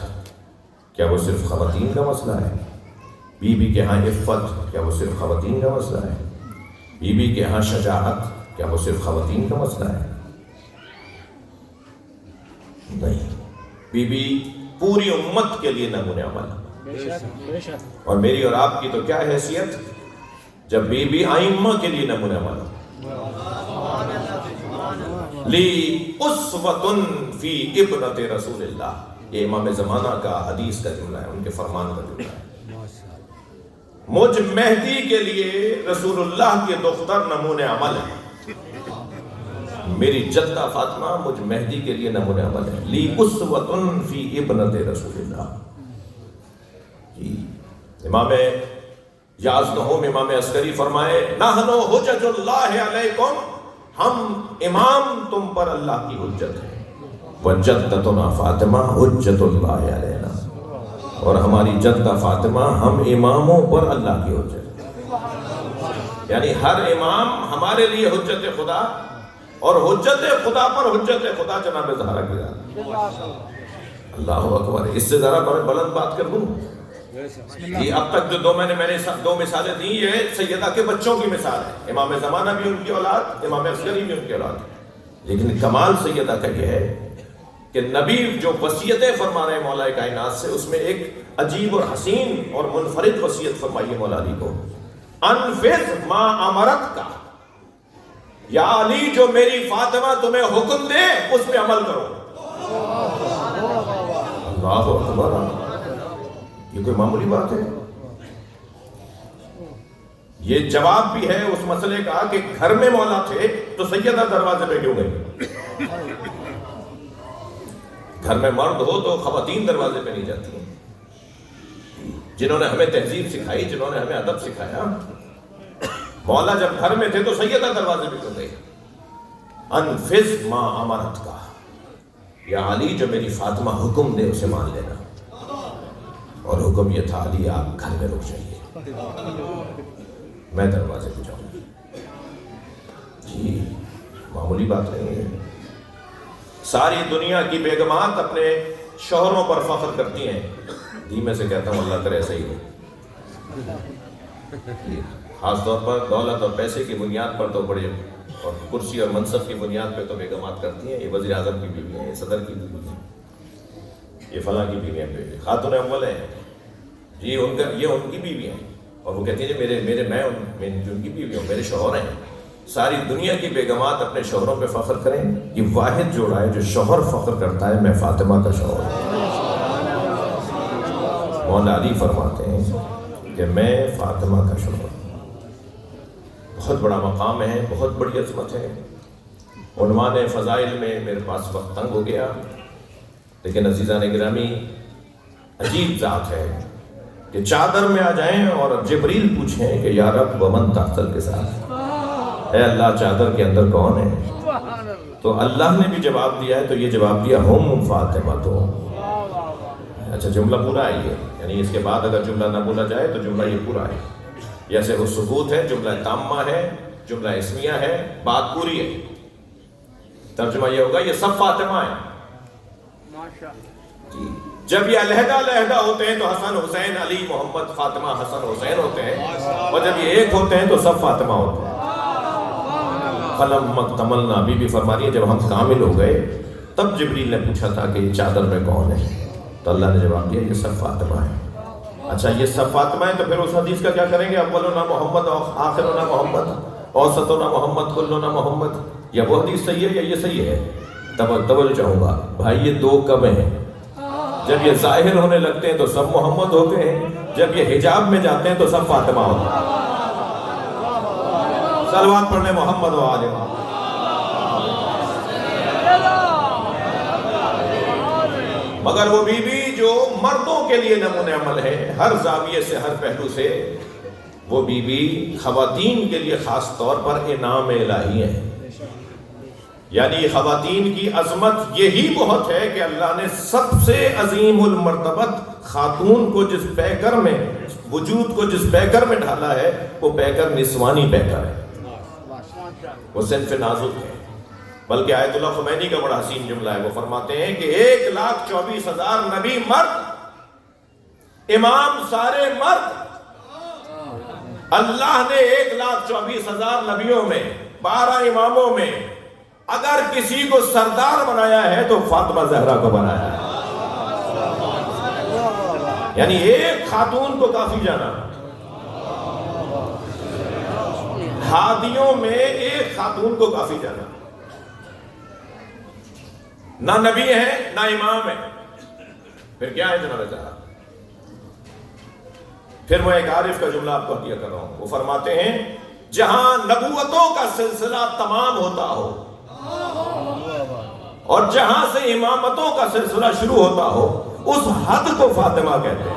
کیا وہ صرف خواتین کا مسئلہ ہے؟ بی بی کے ہاں عفت، کیا وہ صرف خواتین کا مسئلہ ہے؟ بی بی کے ہاں شجاعت، کیا وہ صرف خواتین کا مسئلہ ہے؟ نہیں، بی بی پوری امت کے لیے نمونِ عمل۔ اور میری اور آپ کی تو کیا حیثیت جب بی بی ائمہ کے لیے نمونِ عمل۔ لی اسوۃ فی ابنۃ رسول اللہ، یہ امام زمانہ کا حدیث کا جملہ ہے، ان کے فرمان کا جملہ ہے۔ مجھ مہدی کے لیے رسول اللہ کی دختر نمونِ عمل ہے، میری جدہ فاطمہ مجھ مہدی کے لیے نمونِ عمل ہے۔ لی اسوۃ فی ابنۃ رسول اللہ۔ امام یازدہم امام عسکری فرمائے نحن حجج اللہ علیکم، ہم امام تم پر اللہ کی حجت ہے، وجدتنا فاطمہ حجت اللہ علینا، اور ہماری جدہ فاطمہ ہم اماموں پر اللہ کی حجت ہے۔ یعنی ہر امام ہمارے لیے حجت خدا، اور حجت خدا پر حجت خدا جناب زہرا کی ذات۔ اللہ اکبر، اس سے ذرا بلند بات کر دوں۔ یہ اب تک جو میں نے دو مثالیں دی، یہ سیدہ کے بچوں کی مثال ہے، امام زمانہ بھی ان کی اولاد، امام عسکری بھی ان کی اولاد، لیکن کمال سیدہ کا یہ ہے کہ نبی جو وصیتیں فرما رہے ہیں مولا کائنات سے، اس میں ایک عجیب اور حسین اور منفرد وصیت فرمائی ہے مولا علی کو، انفذ ما امرت کا، یا علی جو میری فاطمہ تمہیں حکم دے اس پہ عمل کرو۔ اللہ اکبر، یہ کوئی معمولی بات ہے؟ یہ جواب بھی ہے اس مسئلے کا کہ گھر میں مولا تھے تو سیدہ دروازے پہ کیوں گئی؟ گھر میں مرد ہو تو خواتین دروازے پہ نہیں جاتی ہیں. جنہوں نے ہمیں تہذیب سکھائی، جنہوں نے ہمیں ادب سکھایا، مولا جب گھر میں تھے تو سیدہ دروازے پہ کیوں گئی؟ انفذ ما امرت کا، یا علی جو میری فاطمہ حکم دے اسے مان لینا. اور حکم یہ تھا علی آپ گھر میں رک جائیے، میں دروازے پہ جاؤں. جی معمولی بات نہیں ہے. ساری دنیا کی بیگمات اپنے شوہروں پر فخر کرتی ہیں. دھیمے سے کہتا ہوں اللہ کرے ایسا ہی ہو. خاص طور پر دولت اور پیسے کی بنیاد پر تو بڑے، اور کرسی اور منصب کی بنیاد پہ تو بیگمات کرتی ہیں یہ وزیر اعظم کی بیوی ہیں، یہ صدر کی بیوی ہیں، یہ فلاں کی بیوی ہیں، خاتون اول ہیں جی، یہ ان کی بیوی ہیں. اور وہ کہتی ہیں میں ان کی بیوی ہوں، میرے شوہر ہیں. ساری دنیا کی بیگمات اپنے شوہروں پہ فخر کریں. یہ واحد جوڑا ہے جو شوہر فخر کرتا ہے میں فاطمہ کا شوہر ہوں. مولا علی فرماتے ہیں کہ میں فاطمہ کا شوہر ہوں. بہت بڑا مقام ہے، بہت بڑی عظمت ہے. عنوان فضائل میں میرے پاس وقت تنگ ہو گیا، لیکن عزیزان گرامی عجیب ذات ہے کہ چادر میں آ جائیں اور جبریل پوچھیں کہ یا رب ومن تحت کے ساتھ، اے اللہ چادر کے اندر کون ہے؟ تو اللہ نے بھی جواب دیا ہے. تو یہ جواب دیا ہم فاطمہ. تو اچھا جملہ پورا ہے یہ، یعنی اس کے بعد اگر جملہ نہ بولا جائے تو جملہ یہ پورا ہے. جیسے وہ ثبوت ہے، جملہ تامہ ہے، جملہ اسمیہ ہے، بات پوری ہے. ترجمہ یہ ہوگا یہ سب فاطمہ ہیں. جی جب یہ علیحدہ علیحدہ ہوتے ہیں تو حسن حسین علی محمد فاطمہ حسن حسین ہوتے ہیں، اور جب یہ ایک ہوتے ہیں تو سب فاطمہ ہوتے ہیں. فلما اکتملنا، بی بی فرما رہی ہے جب ہم کامل ہو گئے تب جبریل نے پوچھا تھا کہ یہ چادر میں کون ہے؟ تو اللہ نے جواب دیا یہ سب فاطمہ ہیں. اچھا یہ سب فاطمہ ہیں تو پھر اس حدیث کا کیا کریں گے؟ اولنا محمد آخرنا محمد اوسطنا محمد کلنا محمد، یا وہ حدیث صحیح ہے یا یہ صحیح ہے؟ توجہ چاہوں گا بھائی، یہ دو کب ہیں؟ جب یہ ظاہر ہونے لگتے ہیں تو سب محمد ہوتے ہیں، جب یہ حجاب میں جاتے ہیں تو سب فاطمہ ہوتے ہیں. صلوات پڑھنے محمد و آل محمد. مگر وہ بی بی جو مردوں کے لیے نمونہ عمل ہے، ہر زاویے سے، ہر پہلو سے، وہ بی بی خواتین کے لیے خاص طور پر انعام الہی ہے. یعنی خواتین کی عظمت یہی بہت ہے کہ اللہ نے سب سے عظیم المرتبت خاتون کو جس پیکر میں، وجود کو جس پیکر میں ڈھالا ہے وہ پیکر نسوانی پیکر ہے، وہ صنف نازک ہے. بلکہ آیت اللہ خمینی کا بڑا حسین جملہ ہے. وہ فرماتے ہیں کہ 1,24,000 نبی مرد، امام سارے مرد. اللہ نے 1,24,000 نبیوں میں 12 اماموں میں اگر کسی کو سردار بنایا ہے تو فاطمہ زہرا کو بنایا ہے. یعنی ایک خاتون کو کافی جانا. ہادیوں میں ایک خاتون کو کافی جانا. نہ نبی ہے نہ امام ہے، پھر کیا ہے جناب زہرا؟ پھر میں ایک عارف کا جملہ آپ کو عطیہ کر رہا ہوں. وہ فرماتے ہیں جہاں نبوتوں کا سلسلہ تمام ہوتا ہو اور جہاں سے امامتوں کا سلسلہ شروع ہوتا ہو اس حد کو فاطمہ کہتے ہیں.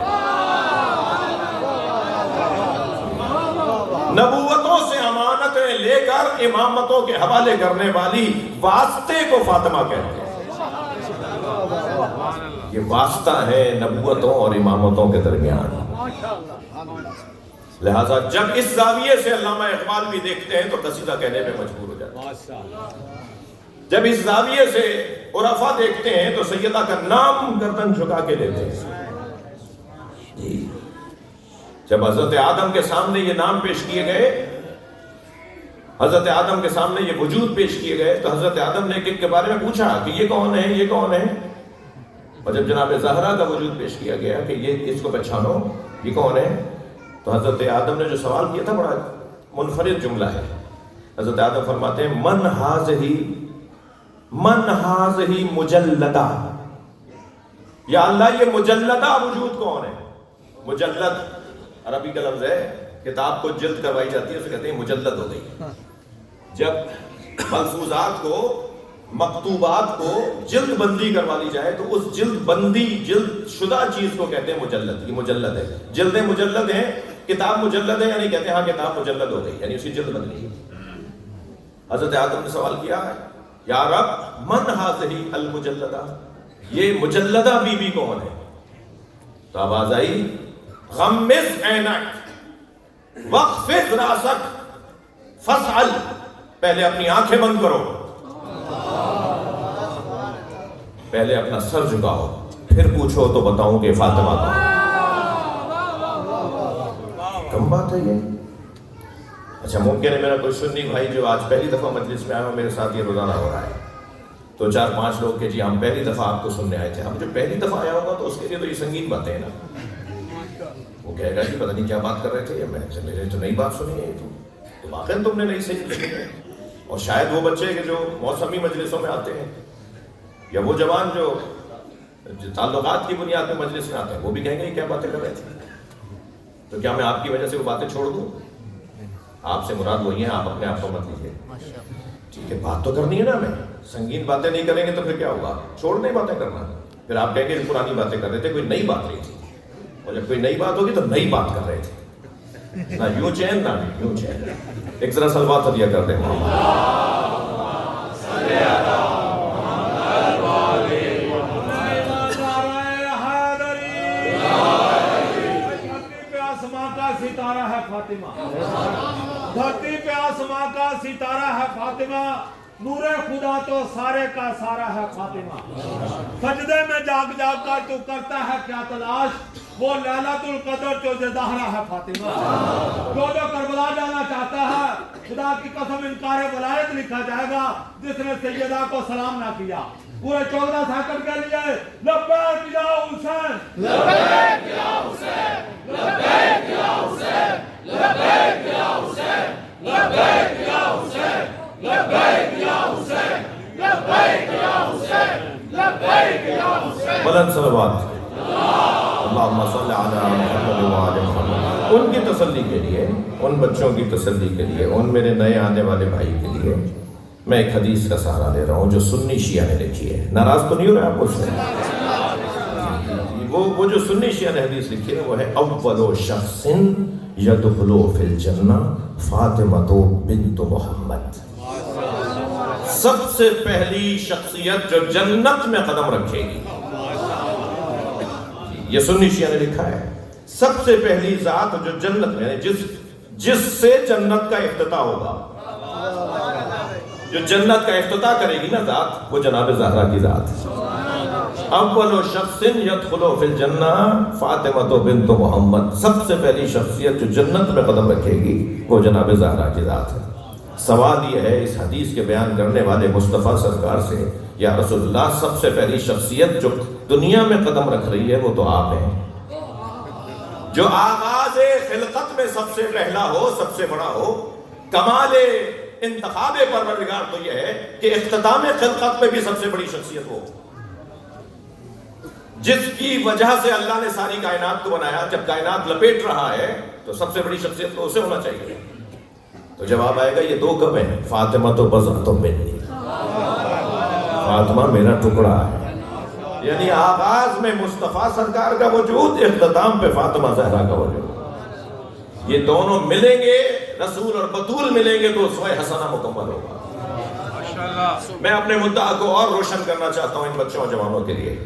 نبوتوں سے امانتیں لے کر امامتوں کے حوالے کرنے والی واسطے کو فاطمہ کہتے ہیں. یہ واسطہ ہے نبوتوں اور امامتوں کے درمیان. لہذا جب اس زاویے سے علامہ اقبال بھی دیکھتے ہیں تو قصیدہ کہنے میں مجبور ہو جاتے ہیں. جب اس زاویے سے عرفا دیکھتے ہیں تو سیدہ کا نام گردن جھکا کے لیتے ہیں. جب حضرت آدم کے سامنے یہ نام پیش کیے گئے، حضرت آدم کے سامنے یہ وجود پیش کیے گئے تو حضرت آدم نے ایک کے بارے میں پوچھا کہ یہ کون ہے، یہ کون ہے. اور جب جناب زہرا کا وجود پیش کیا گیا کہ یہ اس کو پہچانو یہ کون ہے، تو حضرت آدم نے جو سوال کیا تھا بڑا منفرد جملہ ہے. حضرت آدم فرماتے ہیں من ہاذہی مجلدہ، یا اللہ یہ مجلدہ وجود کون ہے؟ مجلد عربی کا لفظ ہے کتاب کو جلد کروائی جاتی ہے اسے کہتے ہیں مجلد ہو گئی. جب ملفوظات کو مکتوبات کو جلد بندی کروا لی جائے تو اس جلد شدہ چیز کو کہتے ہیں مجلد. یہ مجلد ہے. جلدیں مجلد ہیں, کتاب مجلد ہے, یعنی کہتے ہیں ہاں کتاب مجلد ہو گئی, یعنی اسی جلد بن گئی. حضرت آدم نے سوال کیا ہے, یا رب من ہذہ المجلدہ, یہ مجلدہ بی بی کون ہے؟ تو آواز آئی غمض عینک واخفض راسک فاسأل, پہلے اپنی آنکھیں بند کرو, پہلے اپنا سر جھکاؤ, پھر پوچھو تو بتاؤں کہ فاطمہ کا. کم بات ہے یہ. اچھا ممکن ہے میرا کوئی سنی بھائی جو آج پہلی دفعہ مجلس میں آیا ہو, میرے ساتھ یہ روزانہ ہو رہا ہے, تو 4-5 لوگ کہ جی ہم پہلی دفعہ آپ کو سننے آئے تھے. اب جو پہلی دفعہ آیا ہوگا تو اس کے لیے تو یہ سنگین باتیں ہیں نا. وہ کہے گا کہ پتہ نہیں کیا بات کر رہے تھے, میں میرے تو نئی بات سنی ہے, تو واقعی تم نے نئی سنی ہے. اور شاید وہ بچے کہ جو موسمی مجلسوں میں آتے ہیں, یا وہ جوان جو تعلقات کی بنیاد پہ مجلس میں آتے ہیں, وہ بھی کہیں گے کیا باتیں کر رہے تھے. تو کیا میں آپ کی وجہ سے وہ باتیں چھوڑ دوں؟ آپ سے مراد وہی ہیں, آپ اپنے آپ کو مت لیجیے. ٹھیک ہے, بات تو کرنی ہے نا ہمیں. سنگین باتیں نہیں کریں گے تو پھر کیا ہوگا؟ چھوڑ دیں باتیں کرنا. پھر آپ کہیں گے پرانی باتیں کر رہے تھے, کوئی نئی بات نہیں تھی. اور جب کوئی نئی بات ہوگی تو نئی بات کر رہے تھے, نہ یوں چین نہ یوں چین. ایک ذرا سلوات ہدیہ کر دیں. ستارہ ہے فاطمہ, دھرتی پہ آسمان کا ستارہ ہے فاطمہ, نور خدا تو سارے کا سارا ہے فاطمہ. سجدے میں جاگ جاگ کر تو کرتا ہے کیا تلاش, وہ لیلۃ القدر جو زہرا ہے فاطمہ. جو کربلا جانا چاہتا ہے, خدا کی قسم انکار ولایت لکھا جائے گا جس نے سیدہ کو سلام نہ کیا. پورے 14 سیکنڈ کے لیے لبیک یا حسین, لبیک یا حسین, لبیک یا حسین, لبیک یا حسین, لبیک یا حسین, لبیک یا حسین, لبیک یا حسین, لبیک یا حسین. بلند صلوات. اللہم صلی علی محمد وعلی محمد. ان کی تسلی کے لیے, ان بچوں کی تسلی کے لیے, ان میرے نئے آنے والے بھائی کے لیے میں ایک حدیث کا سہارا لے رہا ہوں جو سنی شیعہ نے لکھی ہے. ناراض تو نہیں ہو رہے آپ مجھ سے؟ وہ جو سنی شیعہ نے حدیث لکھی ہے وہ ہے اول شخص یدخل فی الجنہ فاطمہ بنت محمد. سب سے پہلی شخصیت جو جنت میں قدم رکھے گی, یہ سنی شیعہ نے لکھا ہے. سب سے پہلی ذات جو جنت میں, جس سے جنت کا افتتاح ہوگا, جو جنت کا افتتاح کرے گی نا ذات, وہ جناب زہرا کی ذات. اول شخص یدخل فی الجنہ فاطمہ بنت محمد. سب سے پہلی شخصیت جو جنت میں قدم رکھے گی وہ جناب زہرا کی ذات ہے. سوال یہ ہے اس حدیث کے بیان کرنے والے مصطفیٰ سرکار سے, یا رسول اللہ سب سے پہلی شخصیت جو دنیا میں قدم رکھ رہی ہے وہ تو آپ ہیں. جو آغاز خلقت میں سب سے پہلا ہو, سب سے بڑا ہو, کمال انتخاب پروردگار تو یہ ہے کہ اختتام خلقت میں بھی سب سے بڑی شخصیت ہو, جس کی وجہ سے اللہ نے ساری کائنات کو بنایا. جب کائنات لپیٹ رہا ہے تو سب سے بڑی شخصیت تو اسے ہونا چاہیے. تو جواب آئے گا یہ دو کب ہیں, فاطمہ تو بضعۃ منی, فاطمہ میرا ٹکڑا ہے. یعنی آغاز میں مصطفیٰ سرکار کا وجود, اختتام پہ فاطمہ زہرا کا وجود. یہ دونوں ملیں گے, رسول اور بطول ملیں گے تو اسوہ حسنہ مکمل ہوگا. میں اپنے مدعا کو اور روشن کرنا چاہتا ہوں ان بچوں اور جوانوں کے لیے.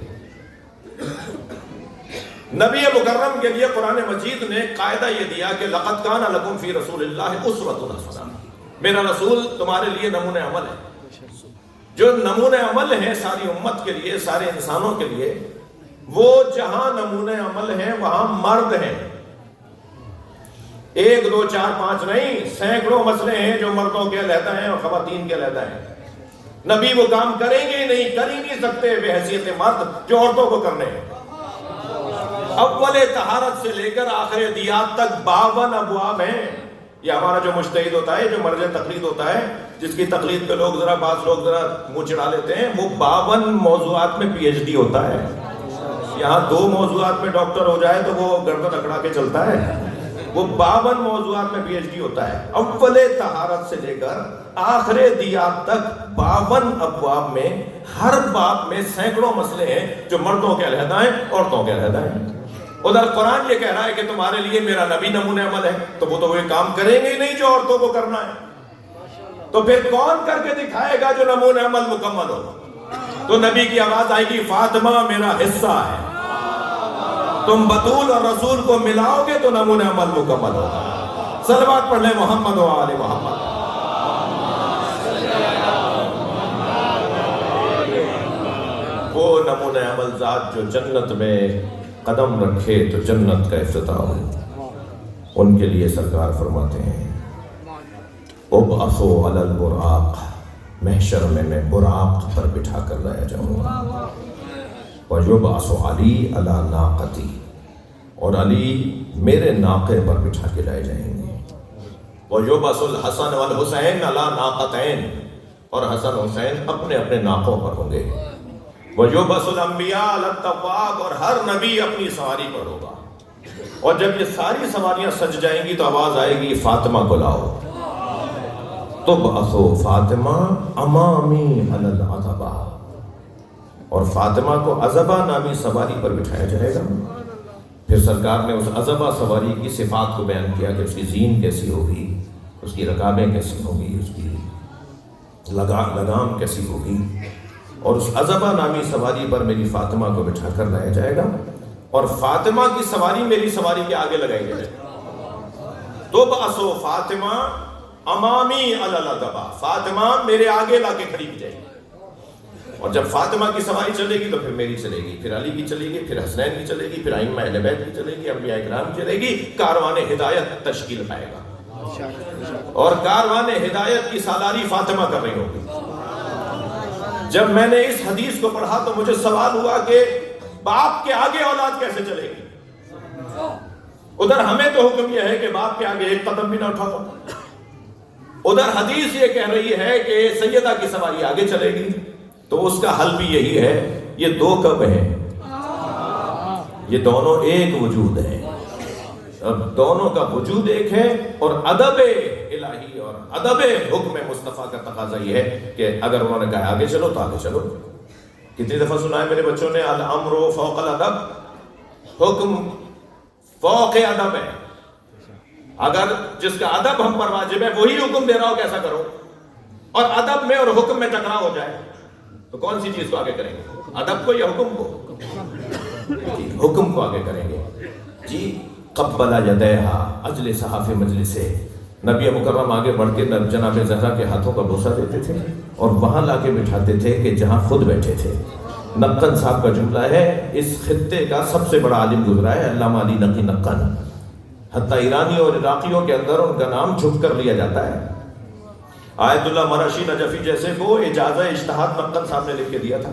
نبی مکرم کے لیے قرآن مجید نے قاعدہ یہ دیا کہ لقد کان لکم فی رسول اللہ اسوۃ حسنہ, میرا رسول تمہارے لیے نمونہ عمل ہے. جو نمونہ عمل ہیں ساری امت کے لیے, سارے انسانوں کے لیے, وہ جہاں نمونہ عمل ہیں وہاں مرد ہیں. 1 2 4 5 نہیں, سینکڑوں مسئلے ہیں جو مردوں کے علیحدہ ہیں اور خواتین کے علیحدہ ہیں. نبی وہ کام کریں گے نہیں, کر ہی نہیں سکتے بحیثیت مرد جو عورتوں کو کرنے ہیں. اول طہارت سے لے کر آخر دیات تک 52 ابواب ہیں. یہ ہمارا جو مجتہد ہوتا ہے, جو مرج تقلید ہوتا ہے, جس کی تقلید پہ لوگ بعض لوگ منہ چڑھا لیتے ہیں, وہ 52 موضوعات میں پی ایچ ڈی ہوتا ہے. یہاں 2 موضوعات میں ڈاکٹر ہو جائے تو وہ گردن اکڑا کے چلتا ہے. وہ 52 موضوعات میں پی ایچ ڈی ہوتا ہے، اول طہارت سے لے کر آخر دیات تک 52 ابواب میں، ہر باب میں سینکڑوں مسئلے ہیں جو مردوں کے علیحدہ ہیں، عورتوں کے علیحدہ ہیں۔ ادھر قرآن یہ کہہ رہا ہے کہ تمہارے لیے میرا نبی نمونہ عمل ہے، تو وہ کام کریں گے ہی نہیں جو عورتوں کو کرنا ہے، تو پھر کون کر کے دکھائے گا جو نمونہ عمل مکمل ہو؟ تو نبی کی آواز آئے گی، فاطمہ میرا حصہ ہے، تم بطول اور رسول کو ملاؤ گے تو نمونہ عمل مکمل ہوگا۔ صلوات پڑھ لیں محمد و آل محمد۔ وہ نمونہ عمل ذات جو جنت میں قدم رکھے تو جنت کا افتتاح ہو، ان کے لیے سرکار فرماتے ہیں ابعثوا علی البراق، محشر میں براق پر بٹھا کر لایا جاؤں گا، وَيُبْعَثُ عَلِي عَلَى نَاقَتِي، اور علی میرے ناقے پر بٹھا کے لائے جائیں گے، وَيُبْعَثُ الْحَسَنُ وَالْحُسَيْنُ عَلَى نَاقَتَيْنِ، اور حسن حسین اپنے اپنے ناقوں پر ہوں گے، وَيُبْعَثُ الْأَنْبِيَاءُ عَلَى الطَّوَّابِ، اور ہر نبی اپنی سواری پر ہوگا، اور جب یہ ساری سواریاں سج جائیں گی تو آواز آئے گی فاطمہ کو لاؤ، تبعث فاطمہ امامی علی العذبہ، اور فاطمہ کو عذبہ نامی سواری پر بٹھایا جائے گا۔ پھر سرکار نے اس عذبہ سواری کی صفات کو بیان کیا کہ اس کی زین کیسی ہوگی، اس کی رکابیں کیسی ہوگی، اس کی لگام کیسی ہوگی، اور اس عذبہ نامی سواری پر میری فاطمہ کو بٹھا کر لایا جائے گا، اور فاطمہ کی سواری میری سواری کے آگے لگائی جائے گا۔ تبعث فاطمہ امامی علی العذبہ، فاطمہ میرے آگے لا کے کھڑی کی جائے گی، اور جب فاطمہ کی سواری چلے گی تو پھر میری چلے گی، پھر علی کی چلے گی، پھر حسنین کی چلے گی، پھر ائمہ اہل بیت کی چلے گی، انبیاء کرام کی چلے گی، کاروان ہدایت تشکیل پائے گا، اور کاروان ہدایت کی سالاری فاطمہ کر رہی ہوگی۔ جب میں نے اس حدیث کو پڑھا تو مجھے سوال ہوا کہ باپ کے آگے اولاد کیسے چلے گی؟ ادھر ہمیں تو حکم یہ ہے کہ باپ کے آگے ایک قدم بھی نہ اٹھاؤ، ادھر حدیث یہ کہہ رہی ہے کہ سیدہ کی سواری آگے چلے گی، تو اس کا حل بھی یہی ہے، یہ دو کب ہیں؟ یہ دونوں ایک وجود ہیں، اب دونوں کا وجود ایک ہے، اور ادب الہی اور ادب حکم مصطفیٰ کا تقاضا یہ ہے کہ اگر انہوں نے کہا آگے چلو تو آگے چلو۔ کتنی دفعہ سنا ہے میرے بچوں نے، الامر فوق الادب، حکم فوق ادب ہے، اگر جس کا ادب ہم پر واجب ہے وہی حکم دے رہا ہو کیسا کرو، اور ادب میں اور حکم میں ٹکراؤ ہو جائے تو کون سی چیز کو آگے کریں گے؟ ادب کو یا حکم کو؟ حکم کو آگے کریں گے۔ جی قبل یدیہا اجلسہا فی مجلسہ، نبی مکرم آگے بڑھ کے جناب زہرا کے ہاتھوں کا بوسہ دیتے تھے اور وہاں لا کے بٹھاتے تھے کہ جہاں خود بیٹھے تھے۔ نقن صاحب کا جملہ ہے، اس خطے کا سب سے بڑا عالم گزرا ہے علامہ علی نقی نقن، حتیٰ ایرانی اور عراقیوں کے اندر ان کا نام چھپ کر لیا جاتا ہے۔ آیت اللہ مراشی نجفی جیسے کو اجازہ اجتہاد نقن صاحب نے لکھ کے دیا تھا،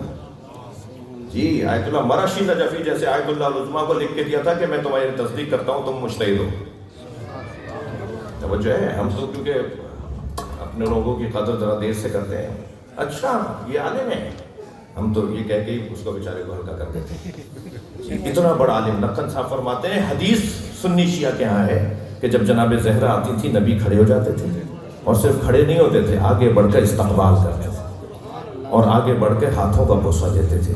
جی آیت اللہ مراشی نجفی جیسے آیت اللہ العظمیٰ کو لکھ کے دیا تھا کہ میں تمہاری تصدیق کرتا ہوں، تم مجتہد ہو۔ توجہ ہے، ہم تو کیونکہ اپنے لوگوں کی قدر ذرا دیر سے کرتے ہیں، اچھا یہ عالم ہے، ہم تو یہ کہہ کے اس کو بیچارے کو ہلکا کر دیتے ہیں۔ اتنا بڑا عالم نقن صاحب فرماتے ہیں، حدیث سنی شیعہ کے ہاں ہے کہ جب جناب زہرا آتی تھی نبی کھڑے ہو جاتے تھے، اور صرف کھڑے نہیں ہوتے تھے، آگے بڑھ کر استقبال کرتے تھے، اور آگے بڑھ کے ہاتھوں کا بوسہ دیتے تھے،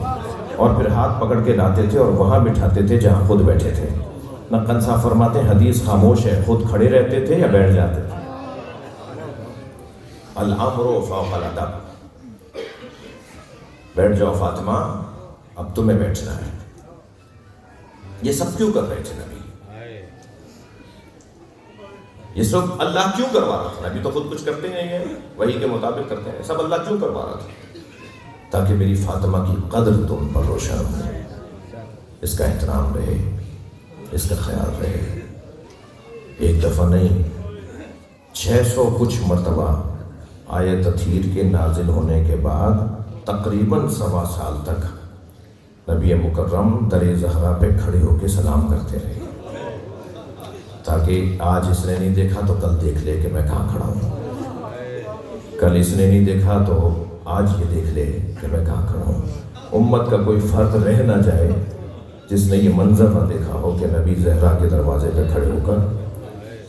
اور پھر ہاتھ پکڑ کے لاتے تھے اور وہاں بٹھاتے تھے جہاں خود بیٹھے تھے۔ نقن صاحب فرماتے ہیں حدیث خاموش ہے، خود کھڑے رہتے تھے یا بیٹھ جاتے تھے؟ الامر فوق الادب، بیٹھ جاؤ فاطمہ، اب تمہیں بیٹھنا ہے۔ یہ سب کیوں کر رہے تھے نبی؟ یہ سب اللہ کیوں کروا رہا تھا؟ نبی تو خود کچھ کرتے نہیں ہیں، وہی کے مطابق کرتے ہیں، سب اللہ کیوں کروا رہا تھا؟ تاکہ میری فاطمہ کی قدر تم پر روشن ہو، اس کا احترام رہے، اس کا خیال رہے۔ ایک دفعہ نہیں، 600 کچھ مرتبہ آیت تطہیر کے نازل ہونے کے بعد تقریباً 1.25 سال تک نبی مکرم در زہرا پہ کھڑے ہو کے سلام کرتے رہے، تاکہ آج اس نے نہیں دیکھا تو کل دیکھ لے کہ میں کہاں کھڑا ہوں، کل اس نے نہیں دیکھا تو آج یہ دیکھ لے کہ میں کہاں کھڑا ہوں۔ امت کا کوئی فرد رہ نہ جائے جس نے یہ منظر نہ دیکھا ہو کہ نبی زہرا کے دروازے پہ کھڑے ہو کر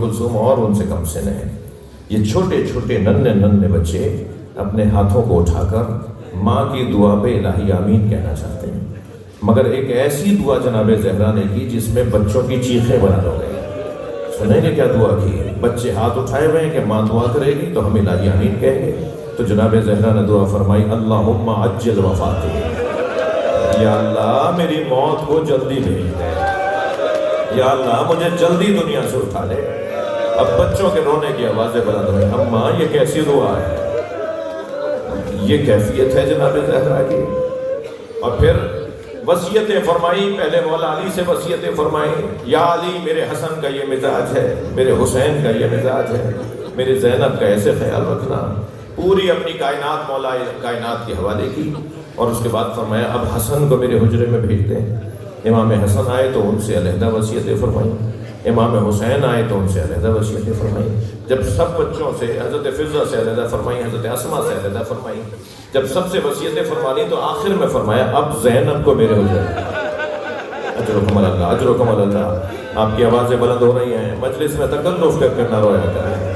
کلثوم اور ان سے کم سن ہیں۔ یہ چھوٹے چھوٹے ننھے بچے اپنے ہاتھوں کو اٹھا کر ماں کی دعا پہ الہی آمین کہنا چاہتے ہیں، مگر ایک ایسی دعا جناب زہرا نے کی جس میں بچوں کی چیخیں بلند ہو گئی۔ سنیں گے کیا دعا کی ہے؟ بچے ہاتھ اٹھائے ہوئے ہیں کہ ماں دعا کرے گی تو ہم الہی آمین کہیں گے۔ تو جناب زہرا نے دعا فرمائی، اللہم عجل وفاتی، یا اللہ میری موت کو جلدی بھیج دے، یا اللہ مجھے جلدی دنیا سے اٹھا لے۔ اب بچوں کے رونے کی آوازیں بلند ہوئی، اماں یہ کیسی دعا ہے؟ یہ کیفیت ہے جناب زہرا کی۔ اور پھر وصیتیں فرمائی، پہلے مولا علی سے وصیتیں فرمائی، یا علی میرے حسن کا یہ مزاج ہے، میرے حسین کا یہ مزاج ہے، میری زینب کا ایسے خیال رکھنا۔ پوری اپنی کائنات مولا کائنات کے حوالے کی، اور اس کے بعد فرمایا اب حسن کو میرے حجرے میں بھیج دیں۔ امام حسن آئے تو ان سے علیحدہ وصیتیں فرمائیں، امام حسین آئے تو ان سے علیحدہ وصیتیں فرمائیں۔ جب سب بچوں سے حضرت فضہ سے علیحدہ فرمائیں، حضرت اسما سے علیحدہ فرمائیں، جب سب سے وصیتیں فرمانی تو آخر میں فرمایا اب زینب کو میرے حجرے میں۔ اجرکم اللہ، اجرکم اللہ۔ آپ کی آوازیں بلند ہو رہی ہیں، مجلس میں تکلف کر کے نہ رویا کریں۔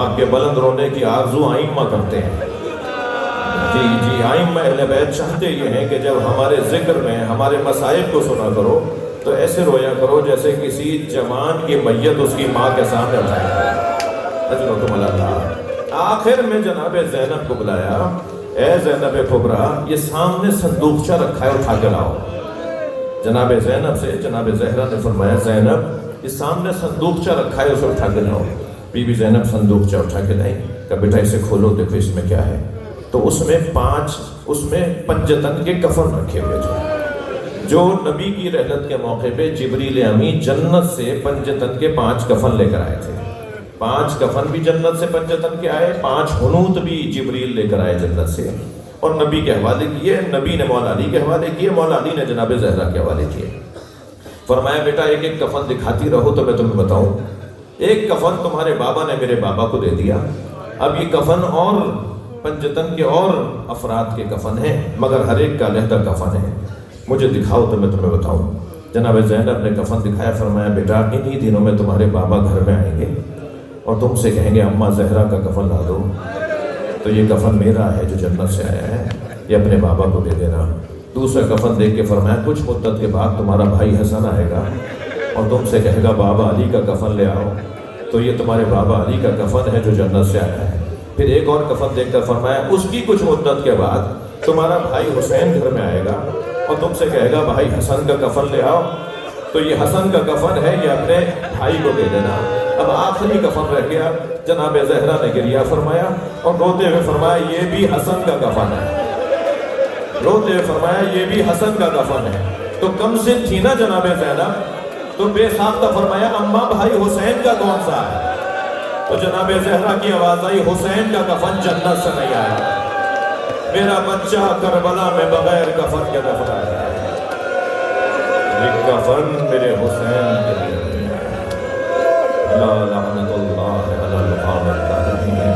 آپ کے بلند رونے کی آرزو آئمہ کرتے ہیں۔ جی آئمہ اہل بیت چاہتے یہ ہیں کہ جب ہمارے ذکر میں ہمارے مصائب کو سنا کرو تو ایسے رویا کرو جیسے کسی جوان کی میت اس کی ماں کے سامنے اٹھائے۔ اجرکم اللہ۔ آخر میں جناب زینب کو بلایا، اے زینب کبریٰ، یہ سامنے صندوقچہ رکھا ہے، اٹھا کے لاؤ۔ جناب زینب سے جناب زہرا نے فرمایا، زینب یہ سامنے صندوقچہ رکھا ہے، اسے اٹھا کے لاؤ۔ بی بی زینب صندوقچہ اٹھا کے لائیں کہ بیٹا اسے کھولو، دیکھو اس میں کیا ہے۔ تو اس میں پنجتن کے کفن رکھے ہوئے تھے، جو نبی کی رحلت کے موقع پہ جبریل امین جنت سے پنجتن کے 5 کفن لے کر آئے تھے۔ 5 کفن بھی جنت سے پنجتن کے آئے، 5 حنوط بھی جبریل لے کر آئے جنت سے، اور نبی کے حوالے کیے۔ نبی نے مولا علی کے حوالے کیے، مولا علی نے جناب زہرا کے حوالے کیے۔ فرمایا بیٹا ایک ایک کفن دکھاتی رہو تو میں تمہیں بتاؤں۔ ایک کفن تمہارے بابا نے میرے بابا کو دے دیا، اب یہ کفن اور پنجتن کے اور افراد کے کفن ہیں، مگر ہر ایک کا علیحدہ کفن ہے، مجھے دکھاؤ تو میں تمہیں بتاؤں۔ جناب زینب نے کفن دکھایا، فرمایا بیٹا انہی دنوں میں تمہارے بابا گھر میں آئیں گے اور تم سے کہیں گے اماں زہرا کا کفن لا دو، تو یہ کفن میرا ہے جو جنت سے آیا ہے، یہ اپنے بابا کو دے دینا۔ دوسرا کفن دیکھ کے فرمایا کچھ مدت کے بعد تمہارا بھائی حسن آئے گا اور تم سے کہے گا بابا علی کا کفن لے آؤ، تو یہ تمہارے بابا علی کا کفن ہے جو جنت سے آیا ہے۔ پھر ایک اور کفن دیکھ کر فرمایا اس کی کچھ مدت کے بعد تمہارا بھائی حسین گھر میں آئے گا اور تم سے کہے گا بھائی حسن کا کفن لے آؤ، تو یہ حسن کا کفن ہے، یہ اپنے بھائی کو دے دینا۔ اب آخری کفن رہ گیا، جناب زہرا نے گریہ فرمایا اور روتے ہوئے فرمایا یہ بھی حسن کا کفن ہے، روتے ہوئے فرمایا یہ بھی حسن کا کفن ہے۔ تو کم سن تھی نا جناب زینب، تو بے ساختہ فرمایا اماں بھائی حسین کا کون سا ہے؟ تو جناب زہرا کی آواز آئی حسین کا کفن جنت سے نہیں آیا، میرا بچہ کربلا میں بغیر کفن کے دفنا ہے، یہ کفن میرے حسین کے لیے نہیں ہے۔ لا لعنت اللہ علی القوم الظالمین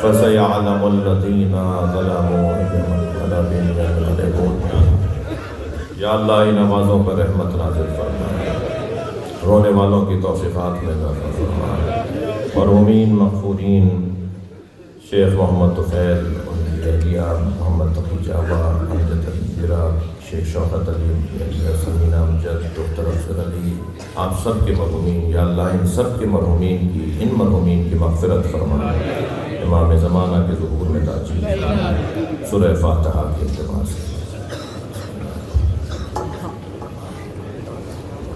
فسیعلم الذین ظلموا انقلب ينقلبون۔ یا اللہ ان آوازوں پر رحمت نازل فرما، رونے والوں کی توفیقات میں اضافہ فرما۔ مرحومین مغفورین شیخ محمد طفیل اہلیہ، محمد تقی جاوہ، امجد علی، شیخ شوکت علی، سمینہ امجد، ڈاکٹر افضل علی، آپ سب کے مرحومین، یا اللہ ان سب کے مرحومین کی، ان مرحومین کی مغفرت فرما، امام زمانہ کے ظہور میں تاجیل فرما۔ سورہ فاتحہ کے التماس۔